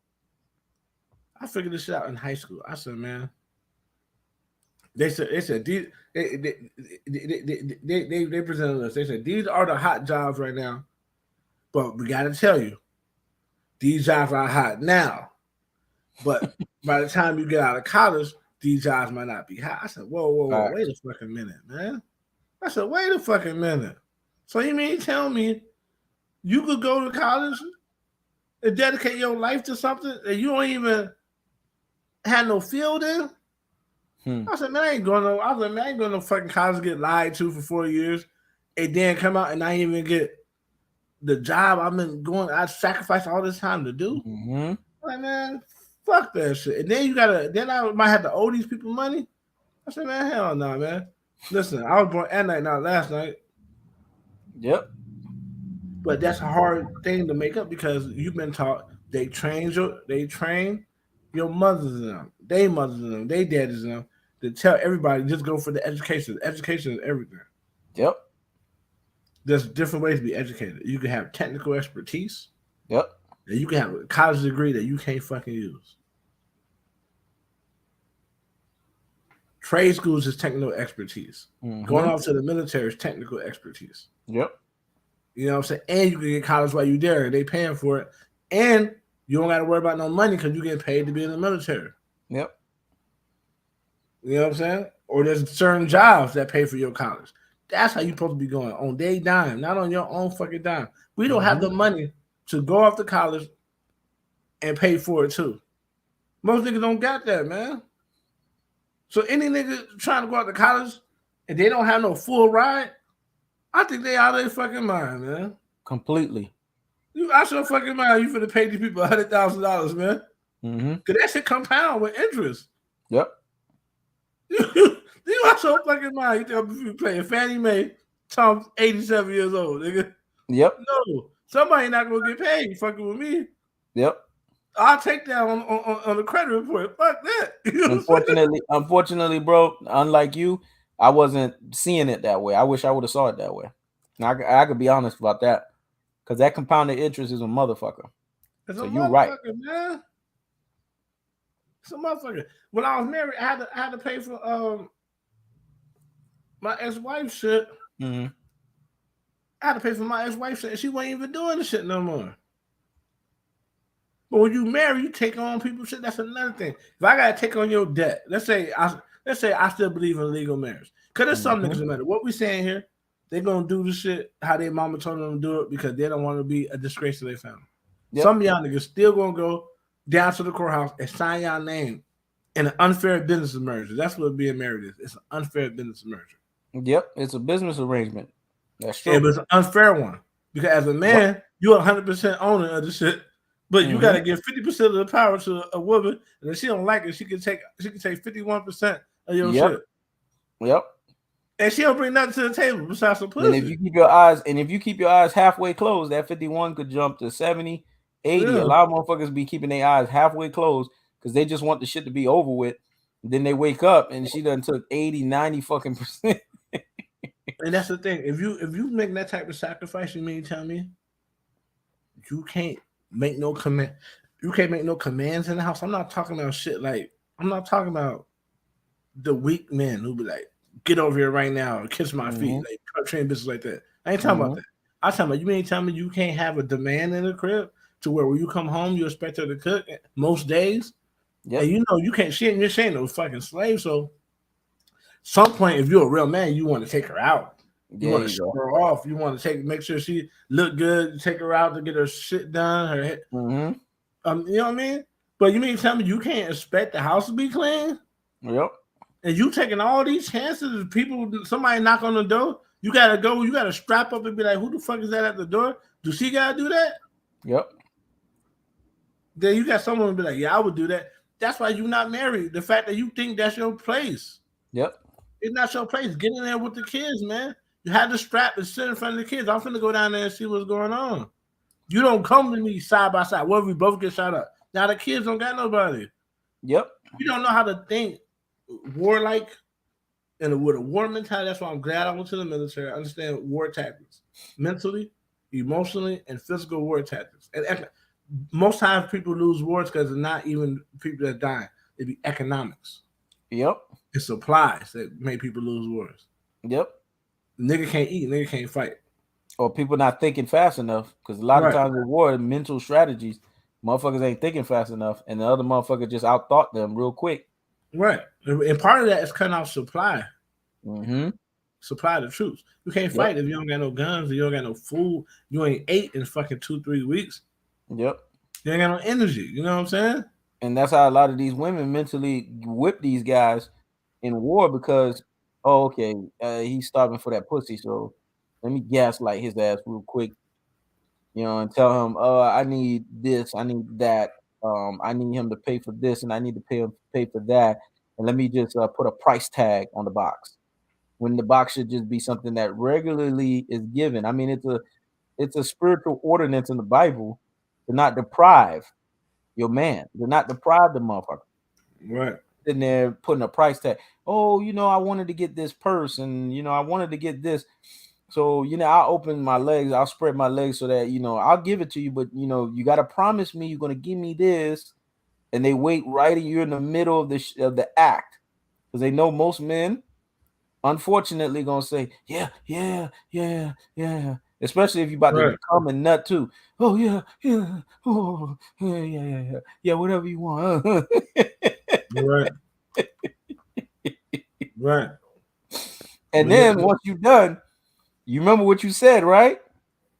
In high school. I said, man. They said they presented us. They said these are the hot jobs right now, but we got to tell you, these jobs are hot now. But by the time you get out of college, these jobs might not be hot. I said, whoa, wait a fucking minute, man. I said, wait a fucking minute. So you mean tell me you could go to college and dedicate your life to something that you don't even have no field in? I said, man, I ain't going to no fucking college, get lied to for 4 years, and then come out and I ain't even get the job I sacrificed all this time to do. I'm like, man, fuck that shit. And then I might have to owe these people money. I said, man, hell no, man. Listen, I was born at night, not last night. Yep. But that's a hard thing to make up because you've been taught they train your mothers and them, they mothers and them, they daddies and them to tell everybody just go for the education. Education is everything. Yep. There's different ways to be educated. You can have technical expertise. Yep. And you can have a college degree that you can't fucking use. Trade schools is technical expertise. Going off to the military is technical expertise. Yep. You know what I'm saying? And you can get college while you're there. They paying for it. And you don't got to worry about no money because you get paid to be in the military. Yep. You know what I'm saying? Or there's certain jobs that pay for your college. That's how you're supposed to be going. On their dime, not on your own fucking dime. We don't have the money to go off to college and pay for it too. Most niggas don't got that, man. So any nigga trying to go out to college and they don't have no full ride, I think they out of their fucking mind, man. Completely. You out your fucking mind. You finna pay these people $100,000, man. Cause that shit compound with interest. Yep. You out your fucking mind. You think I'm playing Fannie Mae? Tom's 87 years old, nigga. Yep. No. Somebody not gonna get paid. You fucking with me. Yep. I'll take that on the credit report. Fuck that. You know what I'm saying? Unfortunately, bro, unlike you, I wasn't seeing it that way. I wish I would have saw it that way. Now, I could be honest about that, because that compounded interest is a motherfucker. It's a So you're right. motherfucker, man. It's a motherfucker. When I was married, I had to pay for my ex-wife shit. Mm-hmm. I had to pay for my ex-wife shit, and she wasn't even doing the shit no more. But when you marry, you take on people's shit. That's another thing. If I gotta take on your debt, let's say I still believe in legal marriage, because there's some niggas that matter. What we saying here, they're gonna do the shit how their mama told them to do it because they don't want to be a disgrace to their family. Yep. Some of y'all niggas still gonna go down to the courthouse and sign y'all name in an unfair business merger. That's what being married is. It's an unfair business merger. Yep, it's a business arrangement. That's true. It was an unfair one because as a man, you're 100% owner of the shit. But you gotta give 50% of the power to a woman, and if she don't like it, she can take 51% of your shit. Yep. And she don't bring nothing to the table besides some pussy. And if you keep your eyes halfway closed, that 51 could jump to 70, 80. Yeah. A lot of motherfuckers be keeping their eyes halfway closed because they just want the shit to be over with. Then they wake up and she done took 80, 90 fucking percent. And that's the thing. If you make that type of sacrifice, you mean tell me you can't make no command. You can't make no commands in the house. I'm not talking about shit like I'm not talking about the weak men who be like, get over here right now or kiss my feet, like train business like that. I ain't talking about that. I'm talking about you mean tell me you can't have a demand in the crib to where when you come home you expect her to cook most days. Yep. And you know you can't she ain't no fucking slave. So some point if you're a real man, you want to take her out. You want to show her off. You want to make sure she look good. Take her out to get her shit done. Her head. You know what I mean? But you mean tell me you can't expect the house to be clean? Yep. And you taking all these chances. People, somebody knock on the door. You gotta go. You gotta strap up and be like, "Who the fuck is that at the door? Do she gotta do that?" Yep. Then you got someone be like, "Yeah, I would do that." That's why you're not married. The fact that you think that's your place. Yep. It's not your place. Get in there with the kids, man. You had to strap and sit in front of the kids. I'm finna go down there and see what's going on. You don't come to me side by side. What if we both get shot up? Now the kids don't got nobody. Yep. You don't know how to think warlike and with a war mentality. That's why I'm glad I went to the military. I understand war tactics, mentally, emotionally, and physical war tactics. And most times people lose wars because it's not even people that die. It be economics. Yep. It's supplies that make people lose wars. Yep. Nigga can't eat, nigga can't fight. Or people not thinking fast enough. Because a lot of times with war, mental strategies, motherfuckers ain't thinking fast enough. And the other motherfucker just outthought them real quick. Right. And part of that is cutting off supply. Supply the troops. You can't fight if you don't got no guns, or you don't got no food. You ain't ate in fucking 2-3 weeks. Yep. You ain't got no energy. You know what I'm saying? And that's how a lot of these women mentally whip these guys in war because, oh, okay, he's starving for that pussy, so let me gaslight his ass real quick, you know, and tell him, I need this, I need that, I need him to pay for this, and I need to pay for that, and let me just put a price tag on the box, when the box should just be something that regularly is given. I mean, it's a spiritual ordinance in the Bible to not deprive your man, to not deprive the motherfucker. Right. Sitting there putting a price tag. Oh, you know, I wanted to get this purse, and you know, I wanted to get this. So, you know, I'll open my legs, I'll spread my legs so that, you know, I'll give it to you, but you know, you gotta promise me you're gonna give me this. And they wait right, you're in the middle of the act, because they know most men, unfortunately, gonna say, yeah. Especially if you're about to come and nut too. Oh yeah, oh yeah, whatever you want. Right. And then once you're done, you remember what you said, right?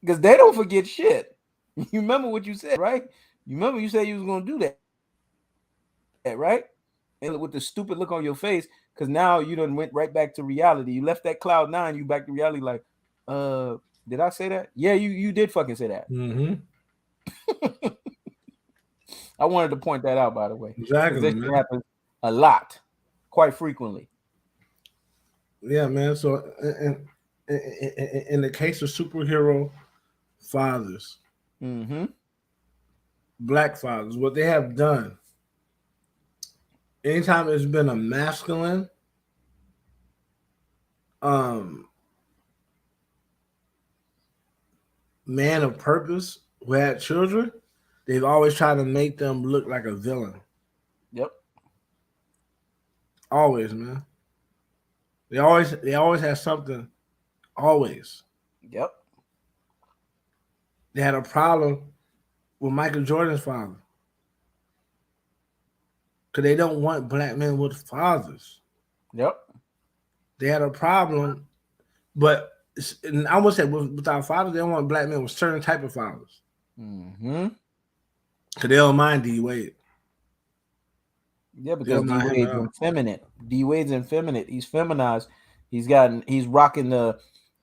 Because they don't forget shit. You remember what you said, right? You remember you said you was gonna do that, right? And with the stupid look on your face, because now you done went right back to reality. You left that cloud 9, you back to reality. Like, did I say that? Yeah, you did fucking say that. I wanted to point that out, by the way. Exactly. This happens a lot, quite frequently. Yeah, man. So, in the case of superhero fathers, Mm-hmm. Black fathers, what they have done, anytime it's been a masculine, um, man of purpose who had children, they've always tried to make them look like a villain. Yep. Always, man. They always have something. Always. Yep. They had a problem with Michael Jordan's father because they don't want black men with fathers. Yep. They had a problem, but and I would say without fathers, they don't want black men with certain type of fathers Mm-hmm. because they don't mind D Wade. Yeah, They because don't D mind him at Wade's all. effeminate. D Wade's effeminate. He's feminized. He's rocking the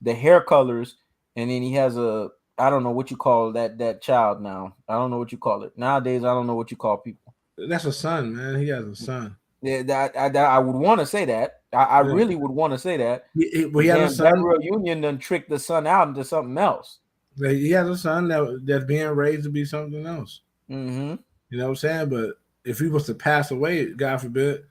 hair colors, and then he has a, I don't know what you call that child now. I don't know what you call it nowadays. I don't know what you call people. That's a son, man. He has a son. Yeah, that I would want to say that. I Yeah. really would want to say that. Well, But he has a then Black son. Girl Union done tricked the son out into something else. He has a son that's being raised to be something else. Mm-hmm. You know what I'm saying? But if he was to pass away, God forbid,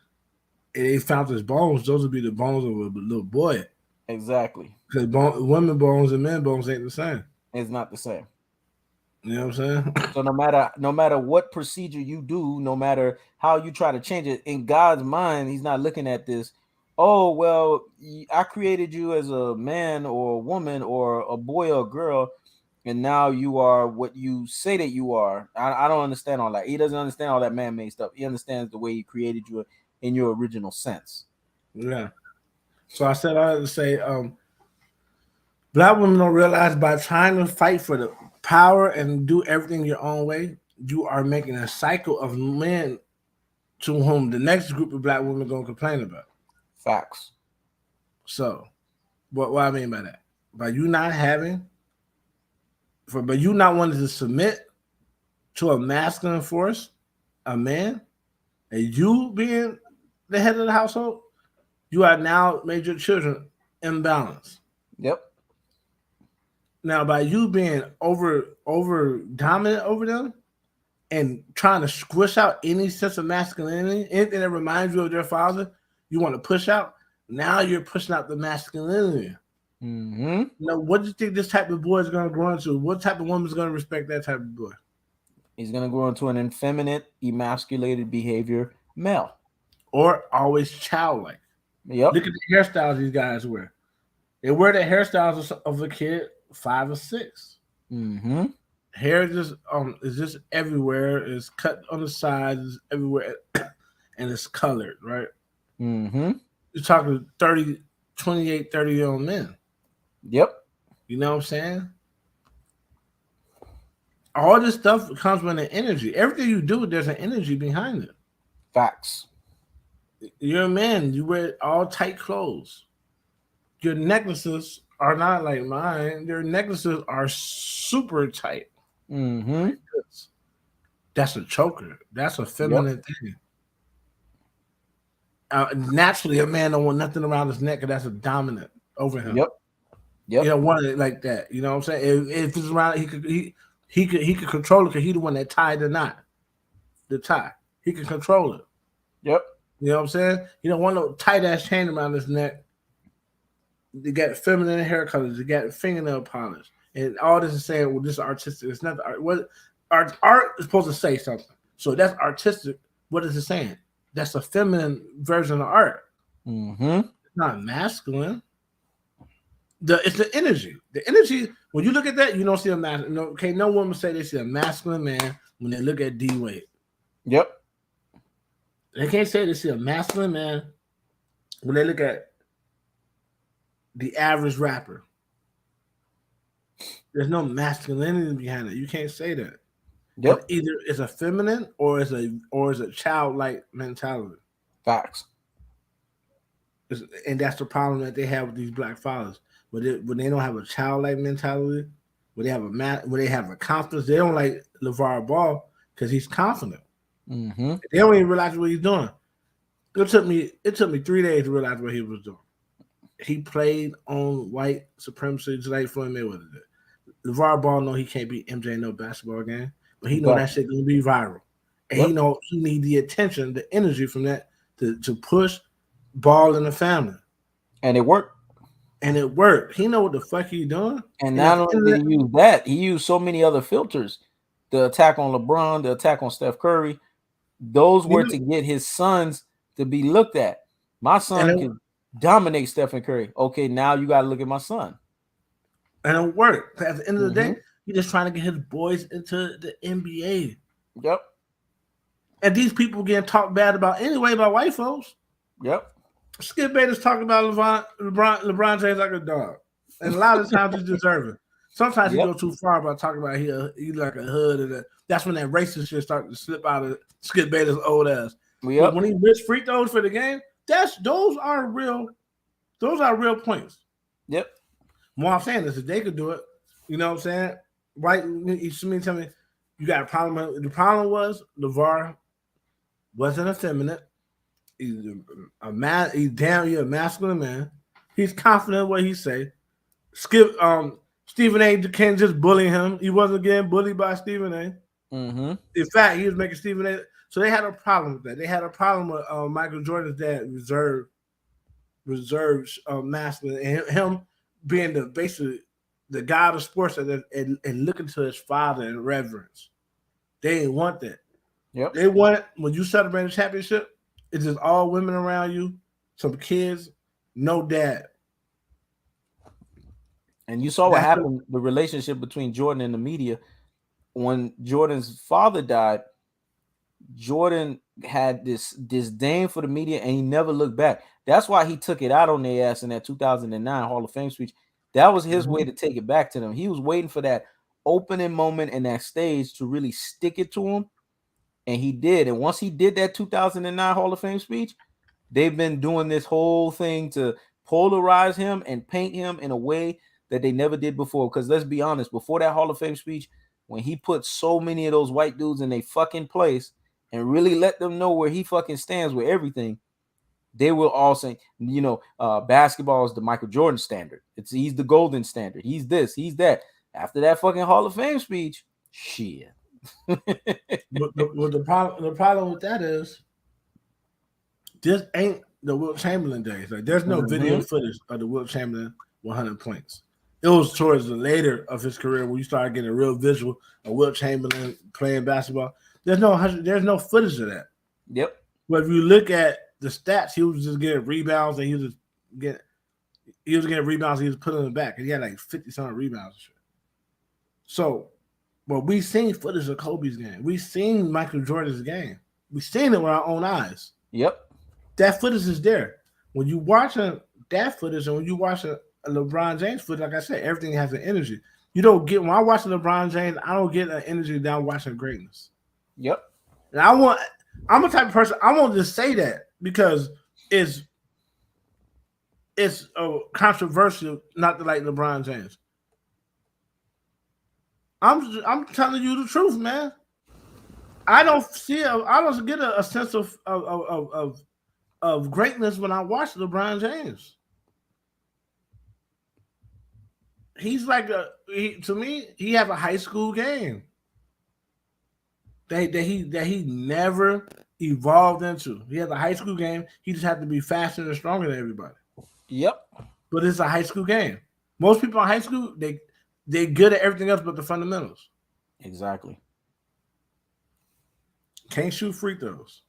and they found his bones, those would be the bones of a little boy. Exactly. Because women bones and men bones ain't the same. It's not the same. You know what I'm saying? So no matter what procedure you do, no matter how you try to change it, in God's mind, He's not looking at this. Oh well, I created you as a man or a woman or a boy or a girl, and now you are what you say that you are. I don't understand all that. He doesn't understand all that man-made stuff. He understands the way He created you in your original sense. Yeah. So I said I had to say, black women don't realize by trying to fight for the power and do everything your own way, you are making a cycle of men to whom the next group of black women gonna complain about. Facts. So, what I mean by that, by you not having, but you not wanting to submit to a masculine force, a man, and you being the head of the household, you are now made your children imbalanced. Yep. Now, by you being over dominant over them and trying to squish out any sense of masculinity, anything that reminds you of their father, you want to push out. Now you're pushing out the masculinity. Mm-hmm. Now, what do you think this type of boy is going to grow into? What type of woman is going to respect that type of boy? He's gonna grow into an effeminate, emasculated behavior male. Or always childlike. Yep. Look at the hairstyles these guys wear. They wear the hairstyles of a kid 5 or 6. Mm-hmm. Hair is just everywhere. It's cut on the sides, it's everywhere, and it's colored, right? Mm-hmm. You're talking 30, 28, 30-year-old men. Yep. You know what I'm saying? All this stuff comes with an energy. Everything you do, there's an energy behind it. Facts. You're a man. You wear all tight clothes. Your necklaces are not like mine. Your necklaces are super tight. Mm-hmm. That's a choker. That's a Yep. feminine thing. Naturally, a man don't want nothing around his neck, and that's a dominant over him. Yep. Yep. You don't want it like that. You know what I'm saying? If it's around, he could control it because he's the one that tied the knot, the tie. He can control it. Yep. You know what I'm saying? You don't want no tight ass chain around his neck. They got feminine hair colors. They got fingernail polish, and all this is saying, well, this is artistic. It's not the art. What art is supposed to say something. So that's artistic. What is it saying? That's a feminine version of art. Mm-hmm. It's not masculine. It's the energy. The energy. When you look at that, you don't see a masculine. No, okay, no woman say they see a masculine man when they look at D Wade. Yep. They can't say they see a masculine man when they look at the average rapper. There's no masculinity behind it. You can't say that. Yep. Either it's a feminine or it's a childlike mentality. Facts. And that's the problem that they have with these black fathers. When they don't have a childlike mentality, when they have a confidence, they don't like LeVar Ball because he's confident. Mm-hmm. They don't even realize what he's doing. It took me 3 days to realize what he was doing. He played on white supremacy just like Floyd Mayweather did. LeVar Ball know he can't beat MJ in no basketball game, but he know that But shit gonna be viral, and he yep, know he need the attention, the energy from that to push Ball in the family, and it worked. and it worked. He know what the fuck he doing, And and at not the only end of did he use that, he used so many other filters. The attack on LeBron, the attack on Steph Curry, those were that, to get his sons to be looked at. My and son can dominate Stephen Curry. Okay, now you got to look at my son. it worked. At the end of the Mm-hmm. day, he just trying to get his boys into the NBA, Yep. and these people getting talked bad about anyway by white folks. Yep. Skip Bayless talking about LeBron James like a dog, and a lot of times he's deserving. Sometimes he Yep. go too far by talking about he like a hood, and that's when that racist shit started to slip out of Skip Bayless' old ass. But Yep. when he missed free throws for the game, those are real points. Yep. What I'm saying is if they could do it, you know what I'm saying? Right? You mean tell me you got a problem? The problem was LeVar wasn't effeminate. He's a man. He's a masculine man. He's confident in what he say. Stephen A. can't just bully him. He wasn't getting bullied by Stephen A. Mm-hmm. In fact, he was making Stephen A. So they had a problem with that. They had a problem with Michael Jordan's dad, reserved masculine, and him being basically the god of sports and looking to his father in reverence. They didn't want that. Yep. They want when you celebrate a championship, it's just all women around you, some kids, no dad. And you saw what That's happened, the relationship between Jordan and the media. When Jordan's father died, Jordan had this disdain for the media and he never looked back. That's why he took it out on their ass in that 2009 Hall of Fame speech. That was his way to take it back to them. He was waiting for that opening moment and that stage to really stick it to him. And he did. And once he did that 2009 Hall of Fame speech, they've been doing this whole thing to polarize him and paint him in a way that they never did before. Because let's be honest, before that Hall of Fame speech, when he put so many of those white dudes in their fucking place and really let them know where he fucking stands with everything, they will all say, basketball is the Michael Jordan standard. He's the golden standard. He's this, he's that. After that fucking Hall of Fame speech, shit. but the problem with that is this ain't the Wilt Chamberlain days. Like there's no video footage of the Wilt Chamberlain 100 points. It was towards the later of his career when you started getting a real visual of Wilt Chamberlain playing basketball. There's no footage of that. Yep. But if you look at the stats, he was just getting rebounds and he was getting rebounds. He was putting them back, and he had like 50-something rebounds. So, but we seen footage of Kobe's game. We seen Michael Jordan's game. We seen it with our own eyes. Yep. That footage is there. When you watching that footage and when you watching a LeBron James footage, like I said, everything has an energy. You don't get when I watch LeBron James, I don't get an energy that I'm watching greatness. Yep. And I'm a type of person, I won't just say that because it's controversial not to like LeBron James. I'm telling you the truth, man. I don't get a sense of greatness when I watch LeBron James. He's like to me, he have a high school game that he never evolved into. He has a high school game. He just had to be faster and stronger than everybody. Yep. But it's a high school game. Most people in high school, they're good at everything else but the fundamentals. Exactly. Can't shoot free throws.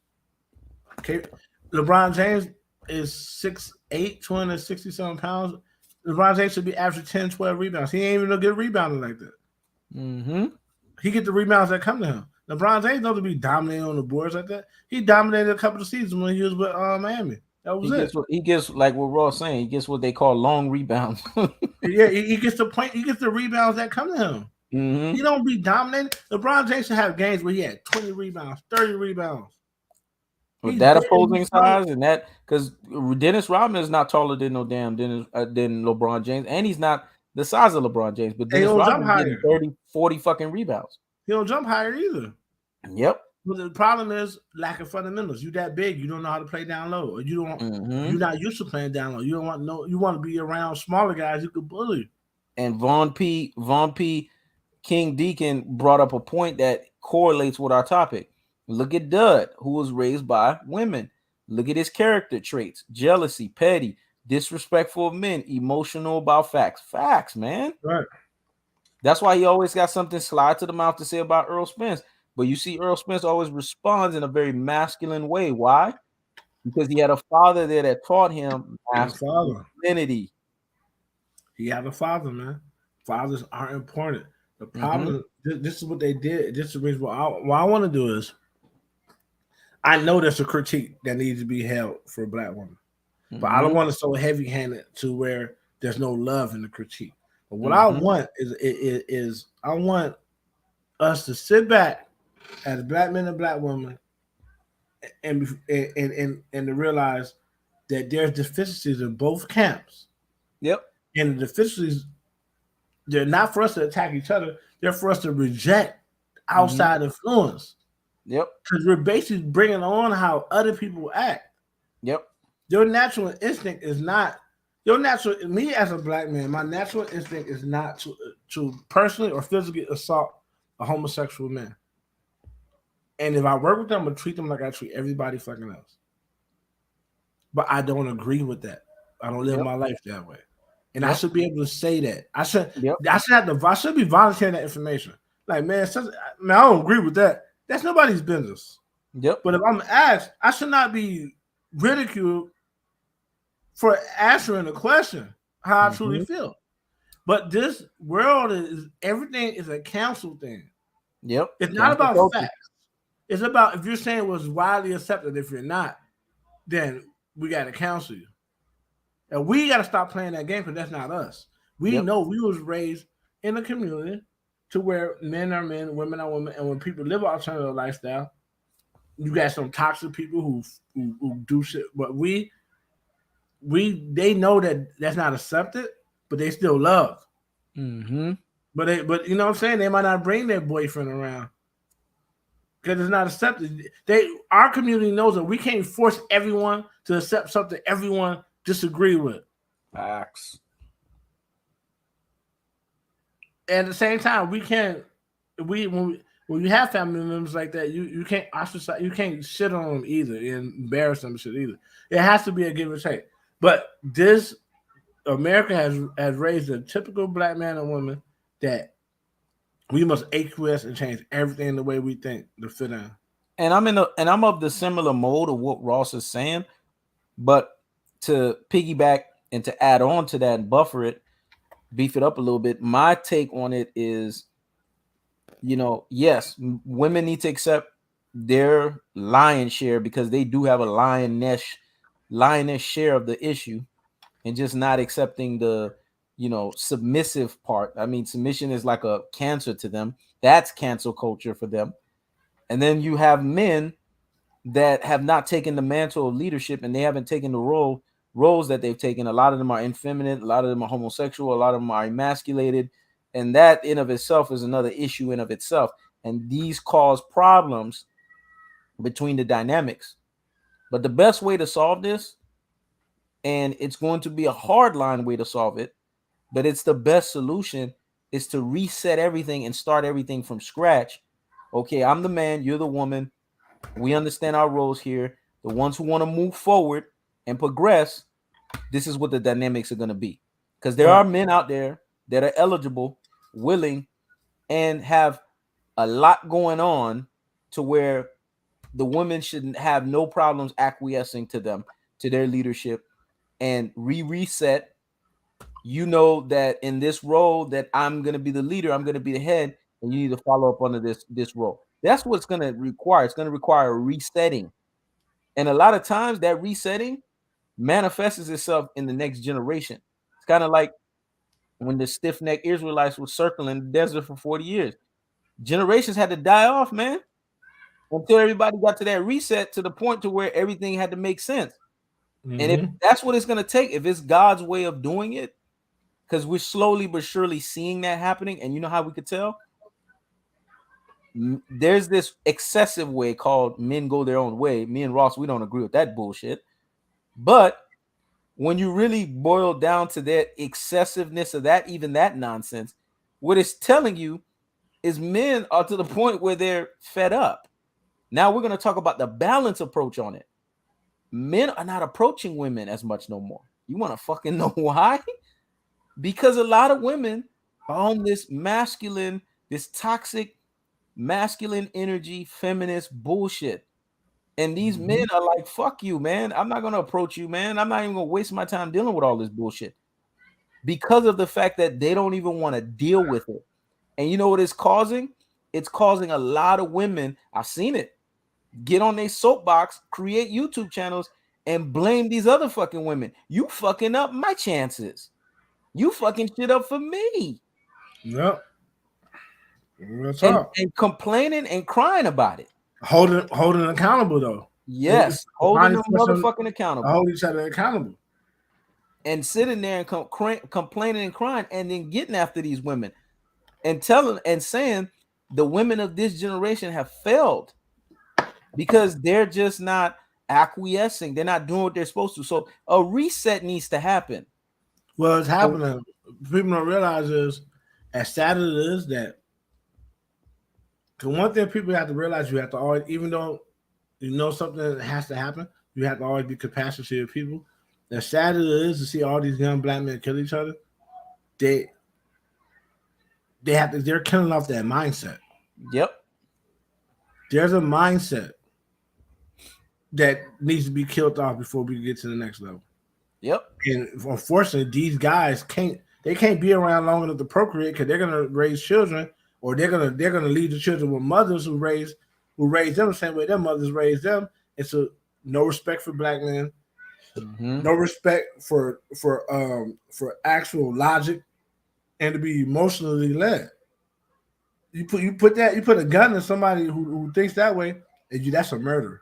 LeBron James is 6'8", 260-something pounds. LeBron James should be averaging 10, 12 rebounds. He ain't even a good rebounder like that. Mm-hmm. He get the rebounds that come to him. LeBron James knows to be dominating on the boards like that. He dominated a couple of seasons when he was with Miami. That was it. He gets like what Ross saying. He gets what they call long rebounds. Yeah, he gets the point. He gets the rebounds that come to him. Mm-hmm. He don't be dominating. LeBron James should have games where he had 20 rebounds, 30 rebounds. With that opposing size and that, because Dennis Rodman is not taller than than LeBron James, and he's not the size of LeBron James, but Dennis Rodman is getting 30, 40 fucking rebounds. He don't jump higher either. Yep. But the problem is lack of fundamentals. You that big, you don't know how to play down low, or you don't. You're not used to playing down low. You don't want You want to be around smaller guys who could bully. And Von P King Deacon brought up a point that correlates with our topic. Look at Dud, who was raised by women. Look at his character traits: jealousy, petty, disrespectful of men, emotional about facts. Facts, man. Right. That's why he always got something slide to the mouth to say about Earl Spence. But you see, Earl Spence always responds in a very masculine way. Why? Because he had a father there that taught him And a father. masculinity. He had a father, man. Fathers aren't important. The Mm-hmm. problem, this is what they did. This is the reason what I want to do is, I know there's a critique that needs to be held for Black women, but I don't Mm-hmm. want it so heavy-handed to where there's no love in the critique. But what I Mm-hmm. want is I want us to sit back as Black men and Black women and to realize that there's deficiencies in both camps, Yep. and the deficiencies, they're not for us to attack each other. They're for us to reject Mm-hmm. outside influence, Yep. because we're basically bringing on how other people act. Yep. Your natural instinct is not your natural. Me as a Black man, my natural instinct is not to personally or physically assault a homosexual man. And if I work with them, I'm gonna treat them like I treat everybody fucking else. But I don't agree with that. I don't live Yep. my life that way, and I Yep. should be able to say that. I should. Yep. I should have to. I should be volunteering that information. Like, man, man, I don't agree with that. That's nobody's business. Yep. But if I'm asked, I should not be ridiculed for answering the question how I truly Mm-hmm. feel. But this world is, everything is a council thing. Yep. It's not Cancel about culture. facts. It's about, if you're saying it was widely accepted. If you're not, then we got to counsel you. And we got to stop playing that game, because that's not us. We Yep. know we was raised in a community to where men are men, women are women, and when people live an alternative lifestyle, you got some toxic people who do shit. But they know that that's not accepted, but they still love. Mm-hmm. But you know what I'm saying? They might not bring their boyfriend around because it's not accepted. Our community knows that we can't force everyone to accept something everyone disagree with. Facts. And at the same time, we can't. When you have family members like that, you can't ostracize, you can't shit on them either and embarrass them shit either. It has to be a give and take. But this America has raised a typical Black man and woman that we must acquiesce and change everything the way we think to fit in. And I'm of the similar mode of what Ross is saying, but to piggyback and to add on to that and buffer it, beef it up a little bit. My take on it is, yes, women need to accept their lion's share, because they do have a lioness share of the issue, and just not accepting the submissive part. I mean, submission is like a cancer to them. That's cancel culture for them. And then you have men that have not taken the mantle of leadership, and they haven't taken the roles that they've taken. A lot of them are effeminate, a lot of them are homosexual, a lot of them are emasculated, and that in of itself is another issue in of itself. And these cause problems between the dynamics. But the best way to solve this, and it's going to be a hard line way to solve it, but it's the best solution, is to reset everything and start everything from scratch. Okay, I'm the man, you're the woman. We understand our roles here. The ones who want to move forward and progress, this is what the dynamics are going to be. Because there are Right. men out there that are eligible, willing, and have a lot going on, to where the women shouldn't have no problems acquiescing to them, to their leadership, and reset. That in this role that I'm going to be the leader, I'm going to be the head, and you need to follow up under this role. That's what it's going to require. It's going to require a resetting. And a lot of times that resetting manifests itself in the next generation. It's kind of like when the stiff-necked Israelites were circling the desert for 40 years. Generations had to die off, man, until everybody got to that reset, to the point to where everything had to make sense. And if Mm-hmm. that's what it's going to take, if it's God's way of doing it, because we're slowly but surely seeing that happening. And you know how we could tell? There's this excessive way called men go their own way. Me and Ross, we don't agree with that bullshit. But when you really boil down to that excessiveness of that, even that nonsense, what it's telling you is men are to the point where they're fed up. Now we're going to talk about the balance approach on it. Men are not approaching women as much no more. You want to fucking know why? Because a lot of women are on this masculine, this toxic masculine energy, feminist bullshit. And these men are like, fuck you, man. I'm not going to approach you, man. I'm not even going to waste my time dealing with all this bullshit. Because of the fact that they don't even want to deal with it. And you know what it's causing? It's causing a lot of women, I've seen it, get on their soapbox, create YouTube channels, and blame these other fucking women. You fucking up my chances. You fucking shit up for me. Yep. Real talk. And complaining and crying about it. Holding accountable though. Yes, holding them motherfucking accountable. Hold each other accountable. And sitting there and complaining and crying, and then getting after these women and telling and saying the women of this generation have failed because they're just not acquiescing. They're not doing what they're supposed to. So a reset needs to happen. Well, it's happening. People don't realize is, as sad as it is, that because one thing people have to realize, you have to always, even though you know something has to happen, you have to always be compassionate to your people. As sad as it is to see all these young black men kill each other, they're killing off that mindset. Yep. There's a mindset that needs to be killed off before we get to the next level. Yep. And unfortunately, these guys can't be around long enough to procreate because they're gonna raise children, or they're gonna leave the children with mothers who raise them the same way their mothers raised them. It's no respect for black men, no respect for actual logic, and to be emotionally led. You put a gun in somebody who thinks that way, and that's a murder.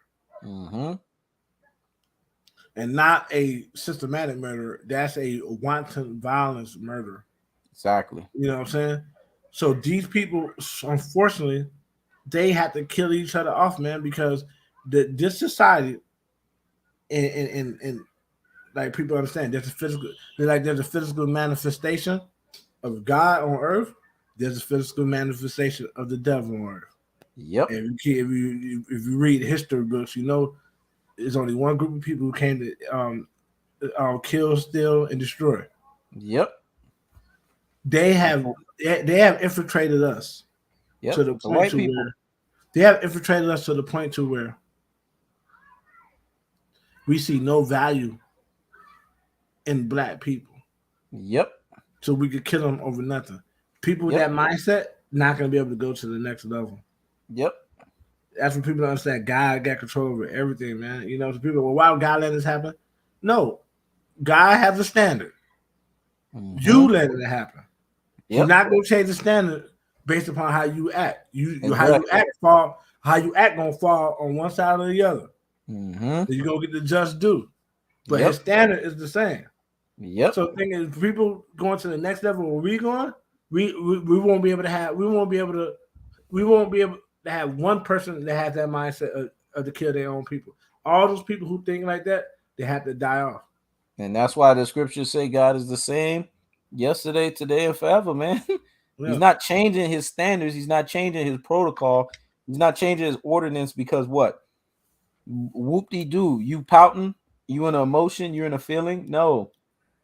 And not a systematic murder. That's a wanton violence murder. Exactly. You know what I'm saying? So these people, unfortunately, they have to kill each other off, man, because this society and like people understand there's a physical manifestation of God on earth. There's a physical manifestation of the devil on earth. Yep. And if you read history books, you know there's only one group of people who came to kill, steal, and destroy. Yep. They have infiltrated us to the point to where they have infiltrated us to the point to where we see no value in black people. Yep. So we could kill them over nothing. People with that mindset not going to be able to go to the next level. Yep. That's when people don't understand God got control over everything, man. You know, so people, well, why would God let this happen? No, God has a standard. You let it happen. You're not going to change the standard based upon how you act. How you act gonna fall on one side or the other. You're gonna get the just due. But his standard is the same. Yep. So the thing is, people going to the next level where we going, we won't be able to have have one person that has that mindset of to kill their own people. All those people who think like that, they have to die off. And that's why the scriptures say God is the same yesterday, today, and forever, man. He's not changing his standards. He's not changing his protocol. He's not changing his ordinance because what? Whoop-de-doo. You pouting? You in an emotion? You in a feeling? No.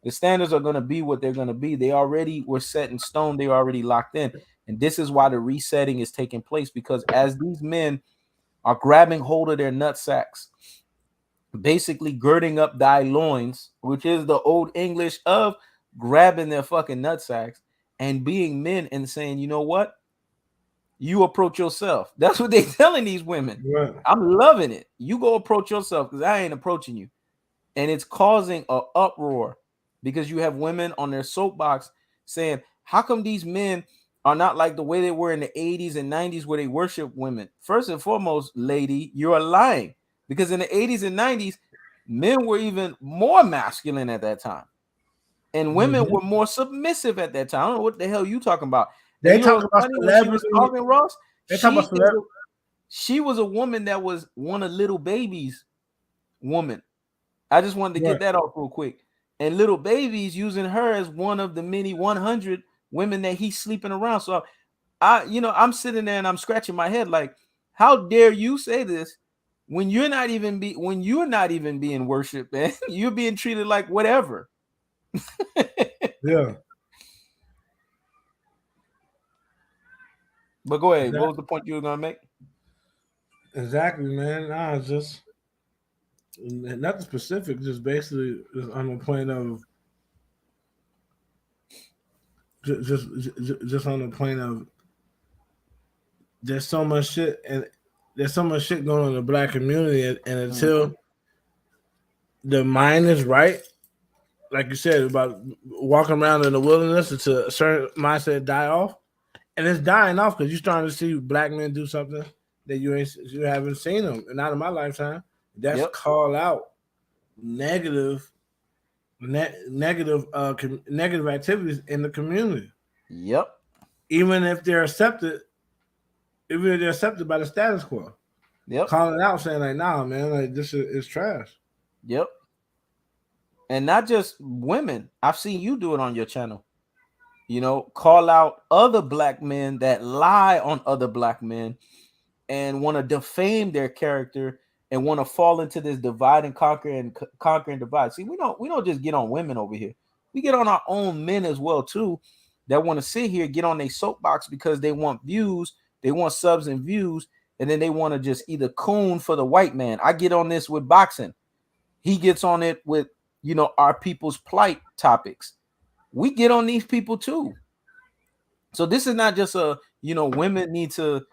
The standards are going to be what they're going to be. They already were set in stone. They were already locked in. And this is why the resetting is taking place, because as these men are grabbing hold of their nut sacks, basically girding up thy loins, which is the old English of grabbing their fucking nut sacks and being men and saying, you know what? You approach yourself. That's what they're telling these women. Right. I'm loving it. You go approach yourself because I ain't approaching you. And it's causing an uproar because you have women on their soapbox saying, how come these men are not like the way they were in the 80s and 90s where they worship women? First and foremost, lady, you're lying, because in the 80s and 90s, men were even more masculine at that time. And women were more submissive at that time. I don't know what the hell you talking about. They talking about celebrities. Ross, they talking about celebrities. She was a woman that was one of Little Baby's woman. I just wanted to get that off real quick. and little baby's using her as one of the many 100 women that he's sleeping around. So I'm sitting there and I'm scratching my head like, how dare you say this when you're not even being worshipped, man? You're being treated like whatever. Yeah, But go ahead. What exactly, was the point you were gonna make? exactly, man. Nah, it's just nothing specific. Just basically, just on the point of just on the point of there's so much shit and there's so much shit going on in the black community, and Mm-hmm. until the mind is right, like you said about walking around in the wilderness until a certain mindset die off, and it's dying off because you're starting to see black men do something that you haven't seen them, and not in my lifetime. That's Yep. call out negative, negative activities in the community, Yep. even if they're accepted, even if they're accepted by the status quo. Yep. Calling out, saying like, "Nah, man, like this is trash." Yep. And not just women. I've seen you do it on your channel. Call out other black men that lie on other black men and want to defame their character and want to fall into this divide and conquer and conquer and divide. See, we don't just get on women over here. We get on our own men as well too, that want to sit here, get on their soapbox because they want views, they want subs and views, and then they want to just either coon for the white man. I get on this with boxing. He gets on it with our people's plight topics. We get on these people too. So this is not just women need to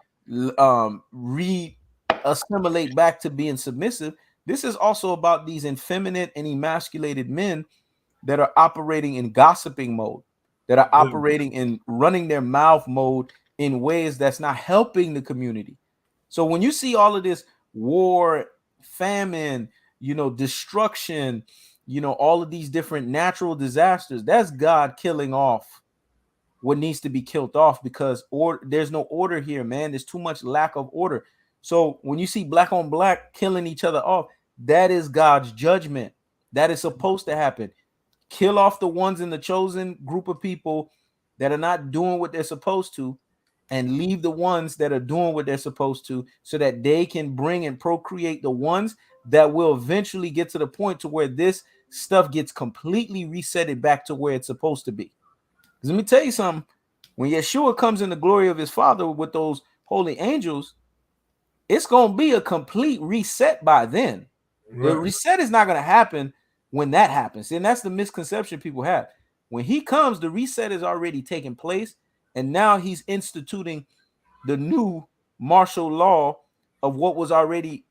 re assimilate back to being submissive. This is also about these effeminate and emasculated men that are operating in gossiping mode, that are Yeah, operating in running their mouth mode in ways that's not helping the community. So when you see all of this war, famine, destruction, all of these different natural disasters, that's God killing off what needs to be killed off because there's no order here, man. There's too much lack of order. So when you see black on black killing each other off, that is God's judgment. That is supposed to happen. Kill off the ones in the chosen group of people that are not doing what they're supposed to, and leave the ones that are doing what they're supposed to so that they can bring and procreate the ones that will eventually get to the point to where this stuff gets completely resetted back to where it's supposed to be. Let me tell you something. When Yeshua comes in the glory of his Father with those holy angels, it's going to be a complete reset by then. The right, reset is not going to happen when that happens. And that's the misconception people have. When he comes, the reset is already taking place. And now he's instituting the new martial law of what was already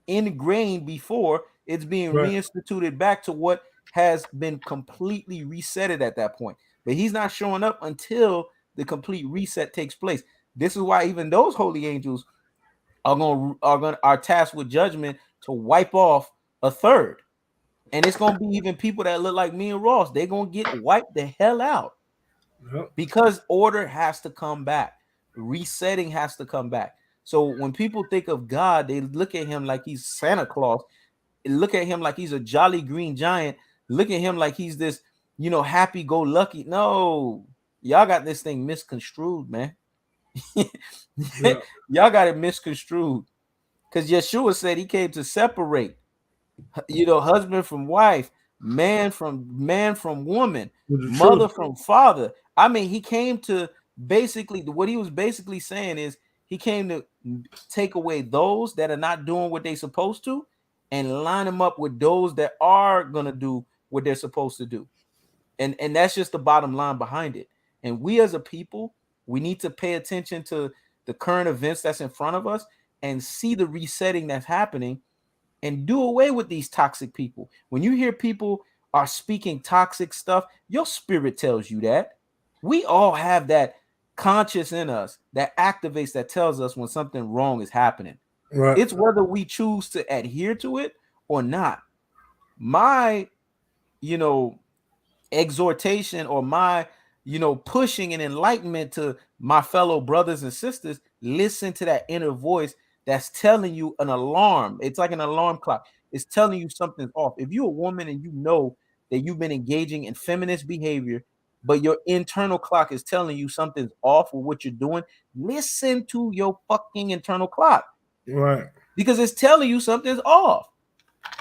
ingrained before. It's being right, reinstituted back to what has been completely resetted at that point. But he's not showing up until the complete reset takes place. This is why even those holy angels are tasked with judgment to wipe off a third. And it's gonna be even people that look like me and Ross. They're gonna get wiped the hell out yep, because order has to come back, resetting has to come back. So when people think of God, they look at him like he's Santa Claus, look at him like he's a jolly green giant, look at him like he's this, happy go lucky. No, y'all got this thing misconstrued, man. yeah, Y'all got it misconstrued because Yeshua said he came to separate, husband from wife, man from woman, with the mother truth, from father. I mean, he came to basically what he was basically saying is he came to take away those that are not doing what they're supposed to and line them up with those that are gonna do what they're supposed to do. And that's just the bottom line behind it. And we as a people, we need to pay attention to the current events that's in front of us and see the resetting that's happening and do away with these toxic people. When you hear people are speaking toxic stuff, your spirit tells you that. We all have that conscious in us that activates, that tells us when something wrong is happening. right, It's whether we choose to adhere to it or not. My, you know, exhortation or my, pushing and enlightenment to my fellow brothers and sisters, listen to that inner voice that's telling you an alarm. It's like an alarm clock. It's telling you something's off. If you're a woman and you know that you've been engaging in feminist behavior, but your internal clock is telling you something's off with what you're doing, listen to your fucking internal clock. Right. Because it's telling you something's off.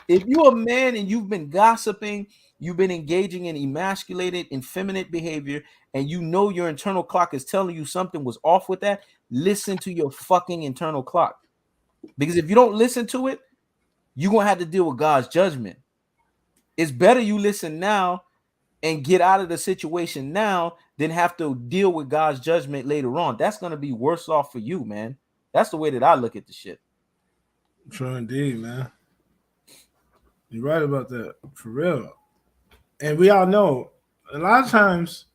If you're a man and you've been gossiping, you've been engaging in emasculated, effeminate behavior, and you know your internal clock is telling you something was off with that, listen to your fucking internal clock. Because if you don't listen to it, you're going to have to deal with God's judgment. It's better you listen now and get out of the situation now than have to deal with God's judgment later on. That's going to be worse off for you, man. That's the way that I look at the shit. True indeed, man. You're right about that, for real. And we all know, a lot of times,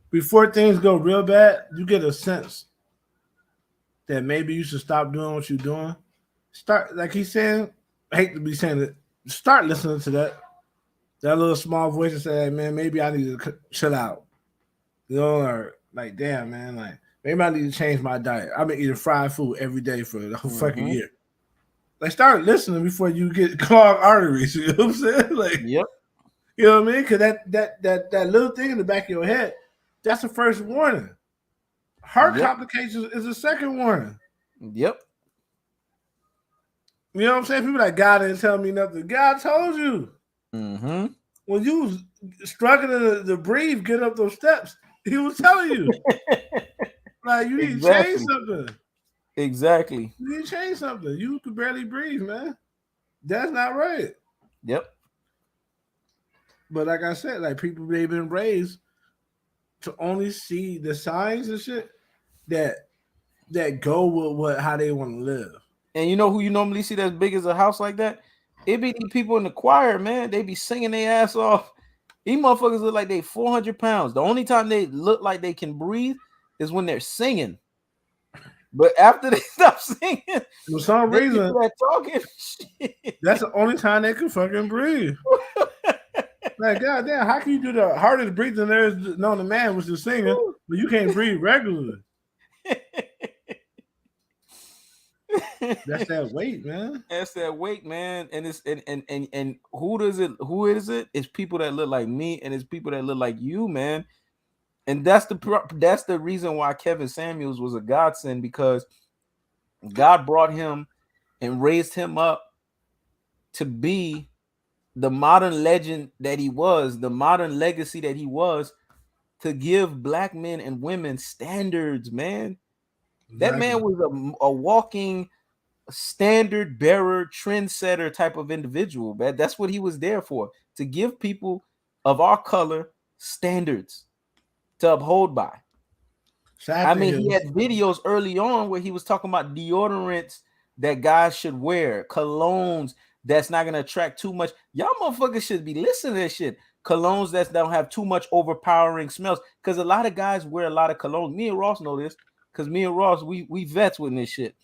before things go real bad, you get a sense that maybe you should stop doing what you're doing. Start, like he's saying, I hate to be saying it, start listening to that little small voice and say, hey, man, maybe I need to chill out. You know, or like, damn, man, like, maybe I need to change my diet. I've been eating fried food every day for the whole fucking year. Like, start listening before you get clogged arteries. You know what I'm saying? Like, yep. You know what I mean? Because that little thing in the back of your head, that's the first warning. Heart complications is the second warning. Yep. You know what I'm saying? People like, God didn't tell me nothing. God told you. Mm-hmm. When you was struggling to breathe, get up those steps, he was telling you. Like, you need to change something. Exactly. You need to change something. You could barely breathe, man. That's not right. Yep. But like I said, like people, they've been raised to only see the signs and shit that go with how they want to live. And you know who you normally see that's big as a house like that? It be the people in the choir, man. They be singing their ass off. These motherfuckers look like they 400 pounds. The only time they look like they can breathe is when they're singing. But after they stop singing, for some reason, that talking shit. That's the only time they can fucking breathe. Like, goddamn, how can you do the hardest breathing there is known to man, which is singing, but you can't breathe regularly? That's that weight, man. That's that weight, man. And it's and who is it? It's people that look like me, and it's people that look like you, man. And that's the reason why Kevin Samuels was a godsend, because God brought him and raised him up to be the modern legend that he was, the modern legacy that he was, to give black men and women standards, man. Exactly. That man was a walking standard bearer, trendsetter type of individual, man. That's what he was there for, to give people of our color standards to uphold by. I mean, he had videos early on where he was talking about deodorants that guys should wear, colognes that's not going to attract too much. Y'all motherfuckers should be listening to this shit. Colognes that don't have too much overpowering smells, because a lot of guys wear a lot of colognes. Me and Ross know this, because me and Ross, we vets with this shit.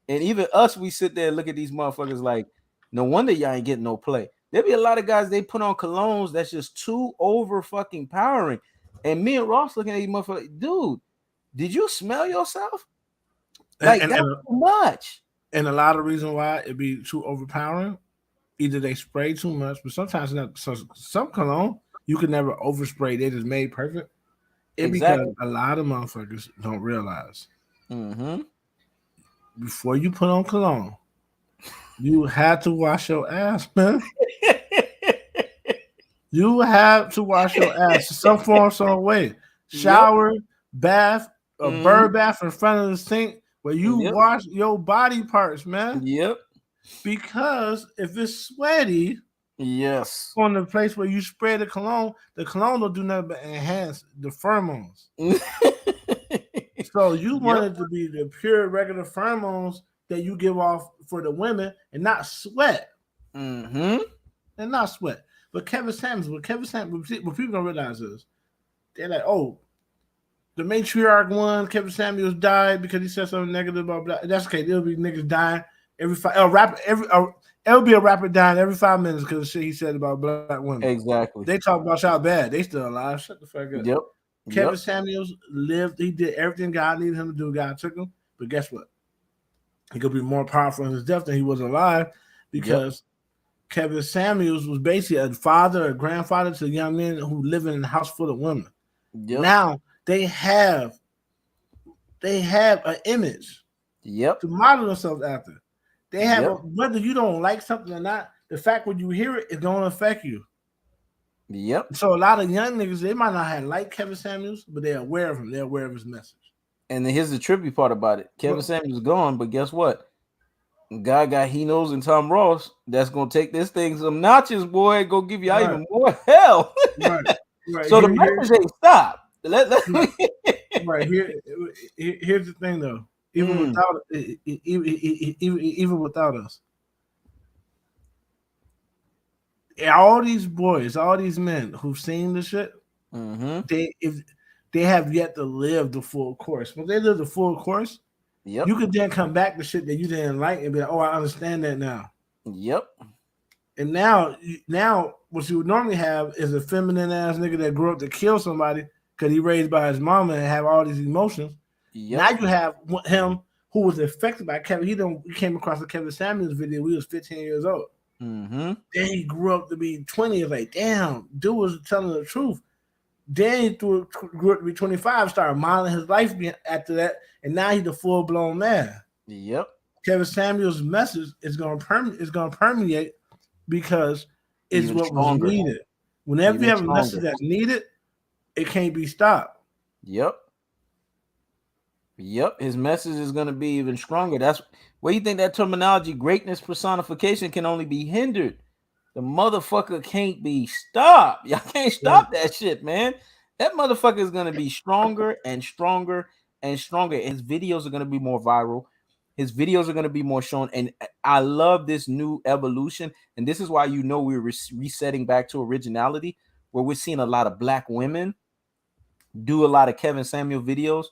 And even us, we sit there and look at these motherfuckers like, no wonder y'all ain't getting no play. There be a lot of guys, they put on colognes that's just too over fucking powering. And me and Ross looking at these motherfuckers, dude, did you smell yourself? Like, that's too much. And a lot of reason why it be too overpowering, either they spray too much, but sometimes not. So some cologne you can never overspray. They just made perfect. It because a lot of motherfuckers don't realize. Before you put on cologne, you have to wash your ass, man. You have to wash your ass some form, some way. Shower, bath, a bird bath in front of the sink where you wash your body parts, man. Yep. Because if it's sweaty, on the place where you spray the cologne don't do nothing but enhance the pheromones. So you want it to be the pure regular pheromones that you give off for the women and not sweat. And not sweat. But Kevin Samuels, what people don't realize is, they're like, oh, the matriarch won, Kevin Samuels died because he said something negative about black. That's okay. There'll be niggas dying every it'll be a rapper dying every 5 minutes because of shit he said about black women. Exactly. They talk about y'all bad. They still alive. Shut the fuck up. Yep. Kevin Samuels lived. He did everything God needed him to do. God took him. But guess what? He could be more powerful in his death than he was alive, because Kevin Samuels was basically a father or grandfather to young men who live in a house full of women. Yep. Now they have an image Yep. to model themselves after. They have Yep. a, whether you don't like something or not, the fact when you hear it is gonna affect you. Yep. So a lot of young niggas, they might not have liked Kevin Samuels, but they're aware of him. They're aware of his message. And then here's the trippy part about it. Kevin But Samuels gone, but guess what? God got HeKnows and Tom Ross. That's gonna take this thing some notches, boy. Go give y'all right, even more hell. right, right. So the message ain't stop. Let Right, me. right. Here's the thing though. Even Mm, without even without us, all these boys, all these men who've seen the shit, mm-hmm. if they have yet to live the full course. When they live the full course, Yep. you could then come back to shit that you didn't like and be like, oh, I understand that now. Yep. And now what you would normally have is a feminine ass nigga that grew up to kill somebody because he raised by his mama and have all these emotions. Yep. Now you have him who was affected by Kevin. He came across a Kevin Samuels video. We was 15 years old. Mm-hmm. Then he grew up to be 20. It's like, damn, dude was telling the truth. Then he grew up to be 25, started modeling his life after that, and now he's a full blown man. Yep. Kevin Samuels' message is gonna permeate because it's Even what was stronger. needed. Whenever you Even have a message stronger. that's needed, it can't be stopped. Yep. Yep. His message is gonna be even stronger. That's where you think that terminology, greatness personification, can only be hindered. The motherfucker can't be stopped. Y'all can't Right. stop that shit, man. That motherfucker is gonna be stronger and stronger and stronger. His videos are gonna be more viral. His videos are gonna be more shown. And I love this new evolution. And this is why we're resetting back to originality, where we're seeing a lot of black women do a lot of Kevin Samuel videos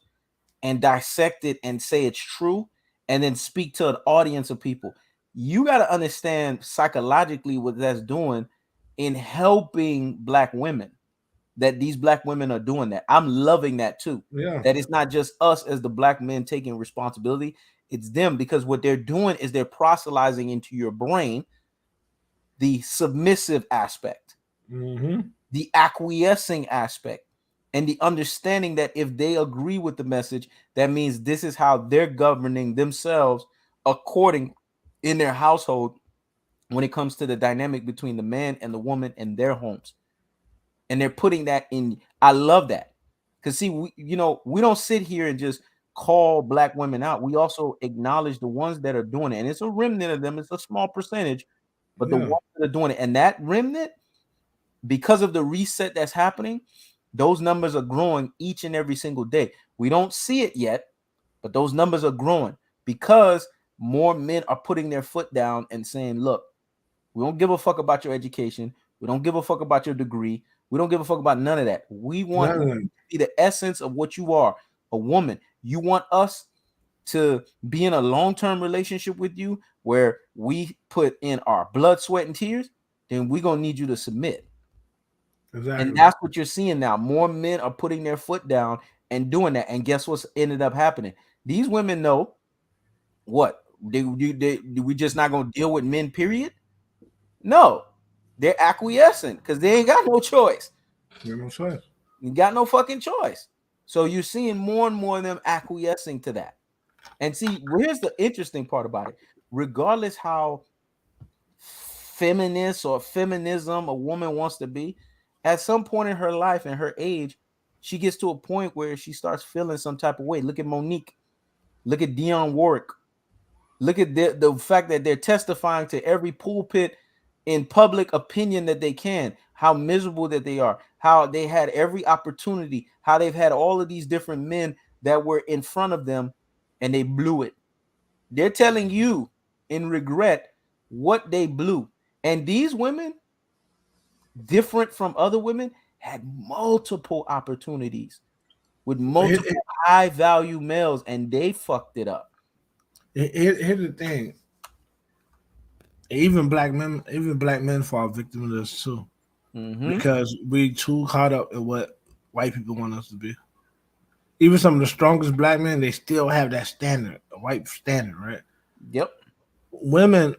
and dissect it and say it's true, and then speak to an audience of people. You got to understand psychologically what that's doing in helping black women, that these black women are doing that. I'm loving that too. Yeah. That it's not just us as the black men taking responsibility, it's them, because what they're doing is they're proselytizing into your brain the submissive aspect, Mm-hmm. the acquiescing aspect, and the understanding that if they agree with the message, that means this is how they're governing themselves according in their household when it comes to the dynamic between the man and the woman in their homes. And they're putting that in. I love that. Because see, we don't sit here and just call black women out. We also acknowledge the ones that are doing it. And it's a remnant of them, it's a small percentage, but the Yeah. ones that are doing it, and that remnant, because of the reset that's happening, those numbers are growing each and every single day. We don't see it yet, but those numbers are growing because more men are putting their foot down and saying, look, we don't give a fuck about your education. We don't give a fuck about your degree. We don't give a fuck about none of that. We want None you of to them. be the essence of what you are, a woman. You want us to be in a long-term relationship with you where we put in our blood, sweat, and tears, then we're going to need you to submit. And Exactly. that's what you're seeing now. More men are putting their foot down and doing that. And guess what's ended up happening? These women know what? We just not going to deal with men, period? No. They're acquiescing because they ain't got no choice. No choice. You got no fucking choice. So you're seeing more and more of them acquiescing to that. And see, here's the interesting part about it. Regardless how feminist or feminism a woman wants to be, at some point in her life and her age, she gets to a point where she starts feeling some type of way. Look at Monique. Look at Dionne Warwick. Look at the fact that they're testifying to every pulpit in public opinion that they can, how miserable that they are, how they had every opportunity, how they've had all of these different men that were in front of them and they blew it. They're telling you in regret what they blew. And these women, different from other women, had multiple opportunities with multiple high value males and they fucked it up. Here's the thing. Even black men fall victim of this too. Mm-hmm. Because we too caught up in what white people want us to be. Even some of the strongest black men, they still have that standard, a white standard, right? Yep. Women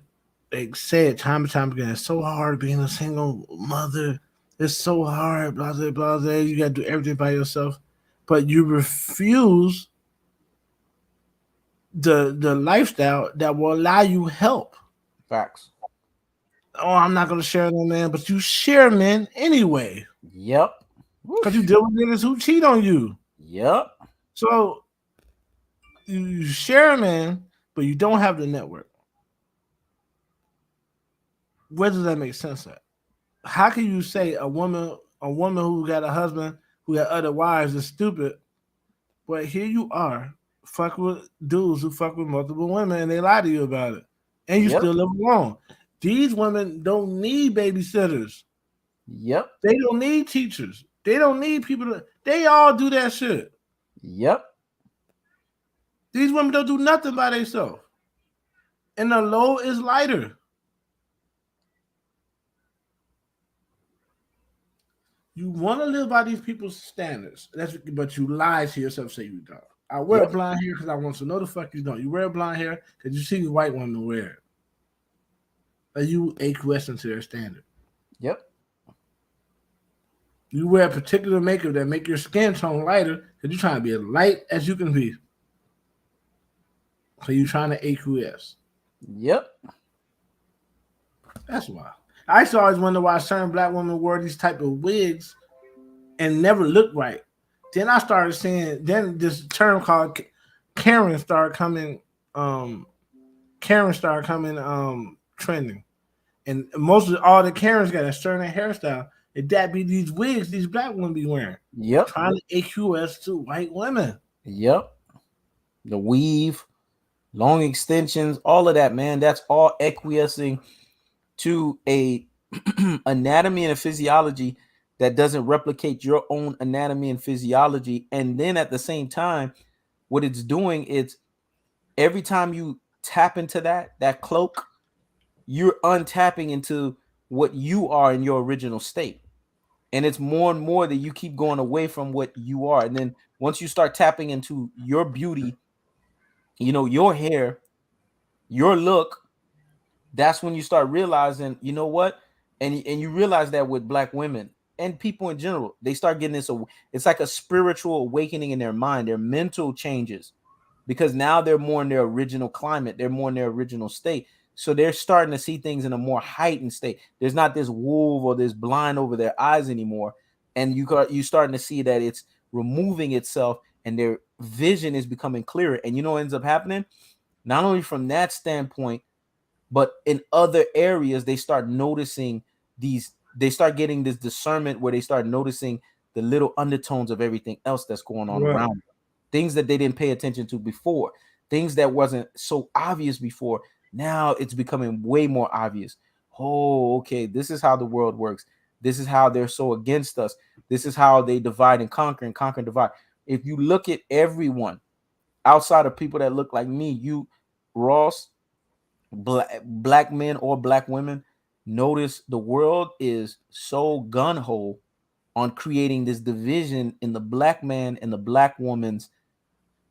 they say it time and time again. It's so hard being a single mother. It's so hard. Blah blah blah. Blah. You got to do everything by yourself, but you refuse the lifestyle that will allow you help. Facts. Oh, I'm not gonna share no man, but you share men anyway Yep. because you Whoosh. deal with niggas who cheat on you. Yep. So you share men, but you don't have the network. Where does that make sense at? How can you say a woman who got a husband who got other wives is stupid, but here you are, fuck with dudes who fuck with multiple women and they lie to you about it, and you Yep. still live alone. These women don't need babysitters. Yep. They don't need teachers. They don't need people to. They all do that shit. Yep. These women don't do nothing by themselves, and the load is lighter. You want to live by these people's standards. But you lie to yourself. Say you don't. I wear Yep. blonde hair because I want to know the fuck you don't. You wear blonde hair because you see white women wear it. Are you acquiescing to their standard? Yep. You wear a particular makeup that make your skin tone lighter because you're trying to be as light as you can be. So you're trying to acquiesce. Yep. That's why. I used to always wonder why certain black women wore these type of wigs and never looked right. Then I started seeing. Then this term called Karen started coming. Karen started coming trending, and most of all the Karens got a certain hairstyle. And that be these wigs these black women be wearing, Yep. trying to AQS to white women. Yep. The weave, long extensions, all of that, man. That's all acquiescing to a anatomy and a physiology that doesn't replicate your own anatomy and physiology. And then at the same time, what it's doing is every time you tap into that cloak, you're untapping into what you are in your original state. And it's more and more that you keep going away from what you are. And then once you start tapping into your beauty, your hair, your look, that's when you start realizing, you know what? And you realize that with black women and people in general, they start getting this. It's like a spiritual awakening in their mind, their mental changes, because now they're more in their original climate, they're more in their original state. So they're starting to see things in a more heightened state. There's not this wolf or this blind over their eyes anymore, and you starting to see that it's removing itself, and their vision is becoming clearer. And you know what ends up happening? Not only from that standpoint, but in other areas they start noticing they start getting this discernment where they start noticing the little undertones of everything else that's going on Right. around them. Things that they didn't pay attention to before, things that wasn't so obvious before. Now it's becoming way more obvious. Oh, okay, this is how the world works. This is how they're so against us. This is how they divide and conquer and divide. If you look at everyone outside of people that look like me, you, Ross, black men or black women, notice the world is so gun-ho on creating this division in the black man and the black woman's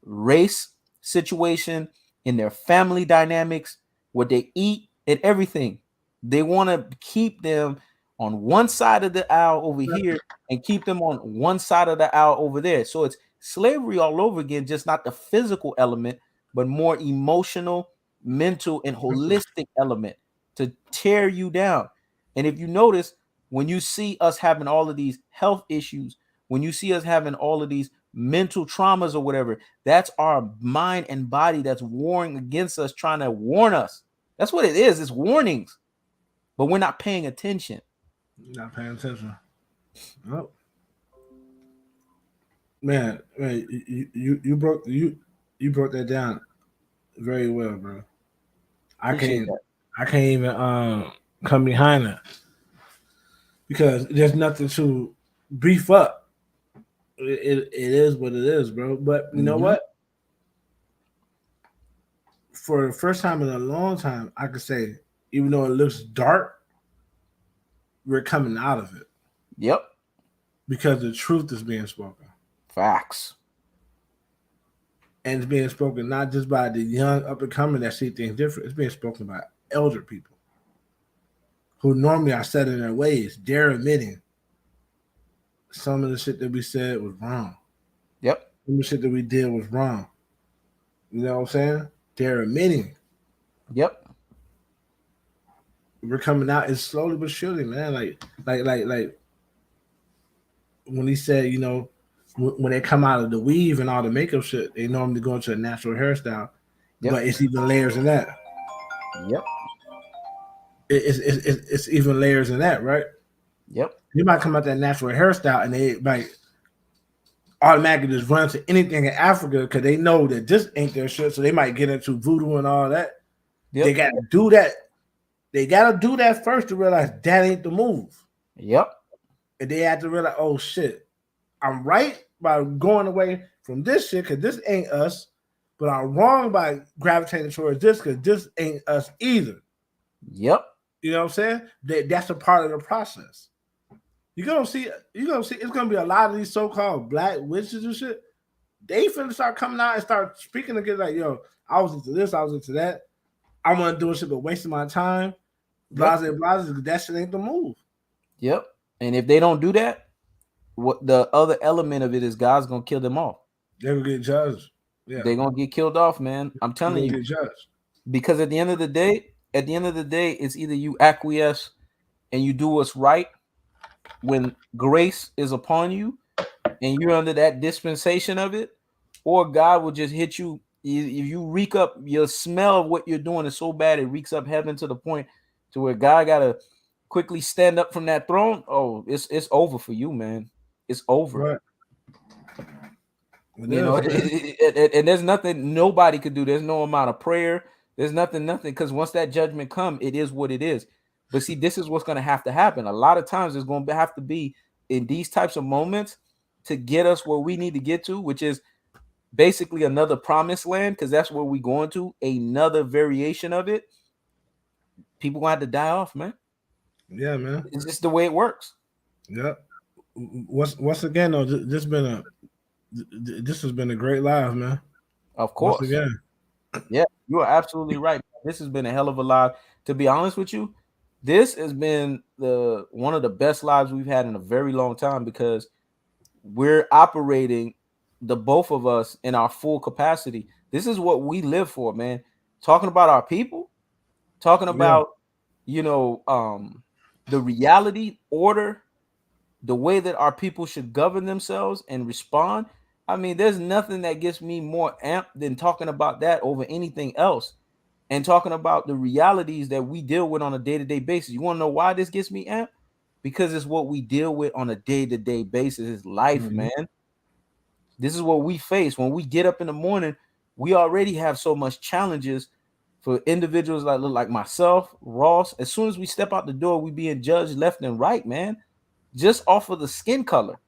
race situation, in their family dynamics, what they eat, and everything. They want to keep them on one side of the aisle over here and keep them on one side of the aisle over there. So it's slavery all over again, just not the physical element, but more emotional, mental, and holistic element to tear you down. And if you notice, when you see us having all of these health issues, when you see us having all of these mental traumas or whatever, that's our mind and body that's warring against us, trying to warn us. That's what it is. It's warnings, but we're not paying attention. Not paying attention. Oh man, you broke that down very well, bro. I Appreciate can't that. I can't even come behind it because there's nothing to beef up. It is what it is, bro. But you know Mm-hmm. what? For the first time in a long time, I could say, even though it looks dark, we're coming out of it Yep. because the truth is being spoken. Facts. And it's being spoken not just by the young up and coming that see things different. It's being spoken by elder people. who normally are set in their ways, they're admitting some of the shit that we said was wrong. Yep. Some of the shit that we did was wrong. You know what I'm saying? They're admitting. Yep. We're coming out. It's slowly but surely, man. Like when he said, you know, when they come out of the weave and all the makeup shit, they normally go into a natural hairstyle, Yep. but it's even layers in that. Yep. It's even layers in that, right? Yep. You might come out that natural hairstyle and they like automatically just run to anything in Africa because they know that this ain't their shit, so they might get into voodoo and all that. Yep. They gotta do that. They gotta do that first to realize that ain't the move. Yep. And they have to realize, oh shit, I'm right by going away from this shit because this ain't us, but I'm wrong by gravitating towards this because this ain't us either. Yep. You know what I'm saying? That's a part of the process. You're gonna see it's gonna be a lot of these so-called black witches and shit. They finna start coming out and start speaking again, like, yo, I was into this, I was into that. I want to do shit but wasting my time. Blase, that shit ain't the move. Yep. And if they don't do that, what the other element of it is God's gonna kill them off. They're gonna get judged. Yeah. They're gonna get killed off, man. I'm telling you. Get judged. Because at the end of the day, it's either you acquiesce and you do what's right when grace is upon you and you're under that dispensation of it, or God will just hit you. If you reek up, your smell of what you're doing is so bad it reeks up heaven to the point to where God gotta quickly stand up from that throne. Oh, it's over for you, man. It's over. Right. You know, and there's nothing nobody could do. There's no amount of prayer. There's nothing, because once that judgment come, it is what it is. But see, this is what's going to have to happen. A lot of times there's going to have to be in these types of moments to get us where we need to get to, which is basically another promised land, because that's where we're going to, another variation of it. People going to have to die off, man. Yeah, man. It's just the way it works. Yeah. Once again, though, this has been a great live, man. Of course. Once again. Yeah, you are absolutely right. This has been a hell of a live. To be honest with you, this has been one of the best lives we've had in a very long time, because we're operating, the both of us, in our full capacity. This is what we live for, man. Talking about our people, talking about, the reality, order, the way that our people should govern themselves and respond. I mean, there's nothing that gets me more amped than talking about that over anything else, and talking about the realities that we deal with on a day-to-day basis. You want to know why this gets me amped? Because it's what we deal with on a day-to-day basis. It's life, man. This is what we face when we get up in the morning. We already have so much challenges for individuals like myself, Ross. As soon as we step out the door, we being judged left and right, man, just off of the skin color.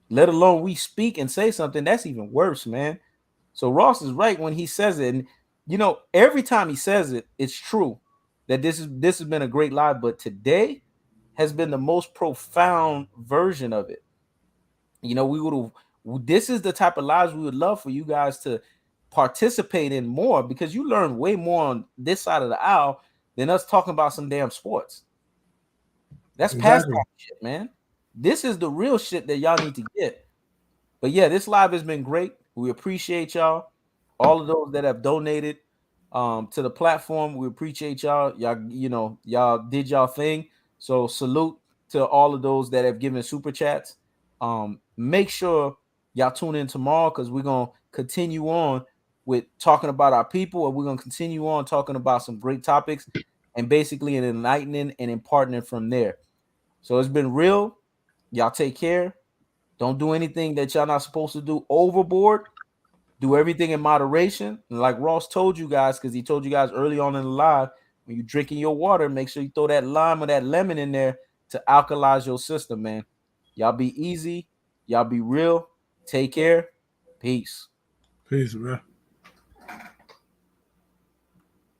Let alone we speak and say something, that's even worse, man. So Ross is right when he says it, and every time he says it, it's true that this has been a great live, but today has been the most profound version of it. This is the type of lives we would love for you guys to participate in more, because you learn way more on this side of the aisle than us talking about some damn sports. That's past that shit, man. This is the real shit that y'all need to get. But yeah, this live has been great. We appreciate y'all. All of those that have donated to the platform, we appreciate y'all. Y'all did y'all thing. So salute to all of those that have given super chats. Make sure y'all tune in tomorrow, because we're gonna continue on with talking about our people, and we're gonna continue on talking about some great topics, and basically an enlightening and imparting from there. So it's been real. Y'all take care. Don't do anything that y'all not supposed to do overboard. Do everything in moderation. And like Ross told you guys, because he told you guys early on in the live, when you're drinking your water, make sure you throw that lime or that lemon in there to alkalize your system, man. Y'all be easy. Y'all be real. Take care. Peace. Peace, bro.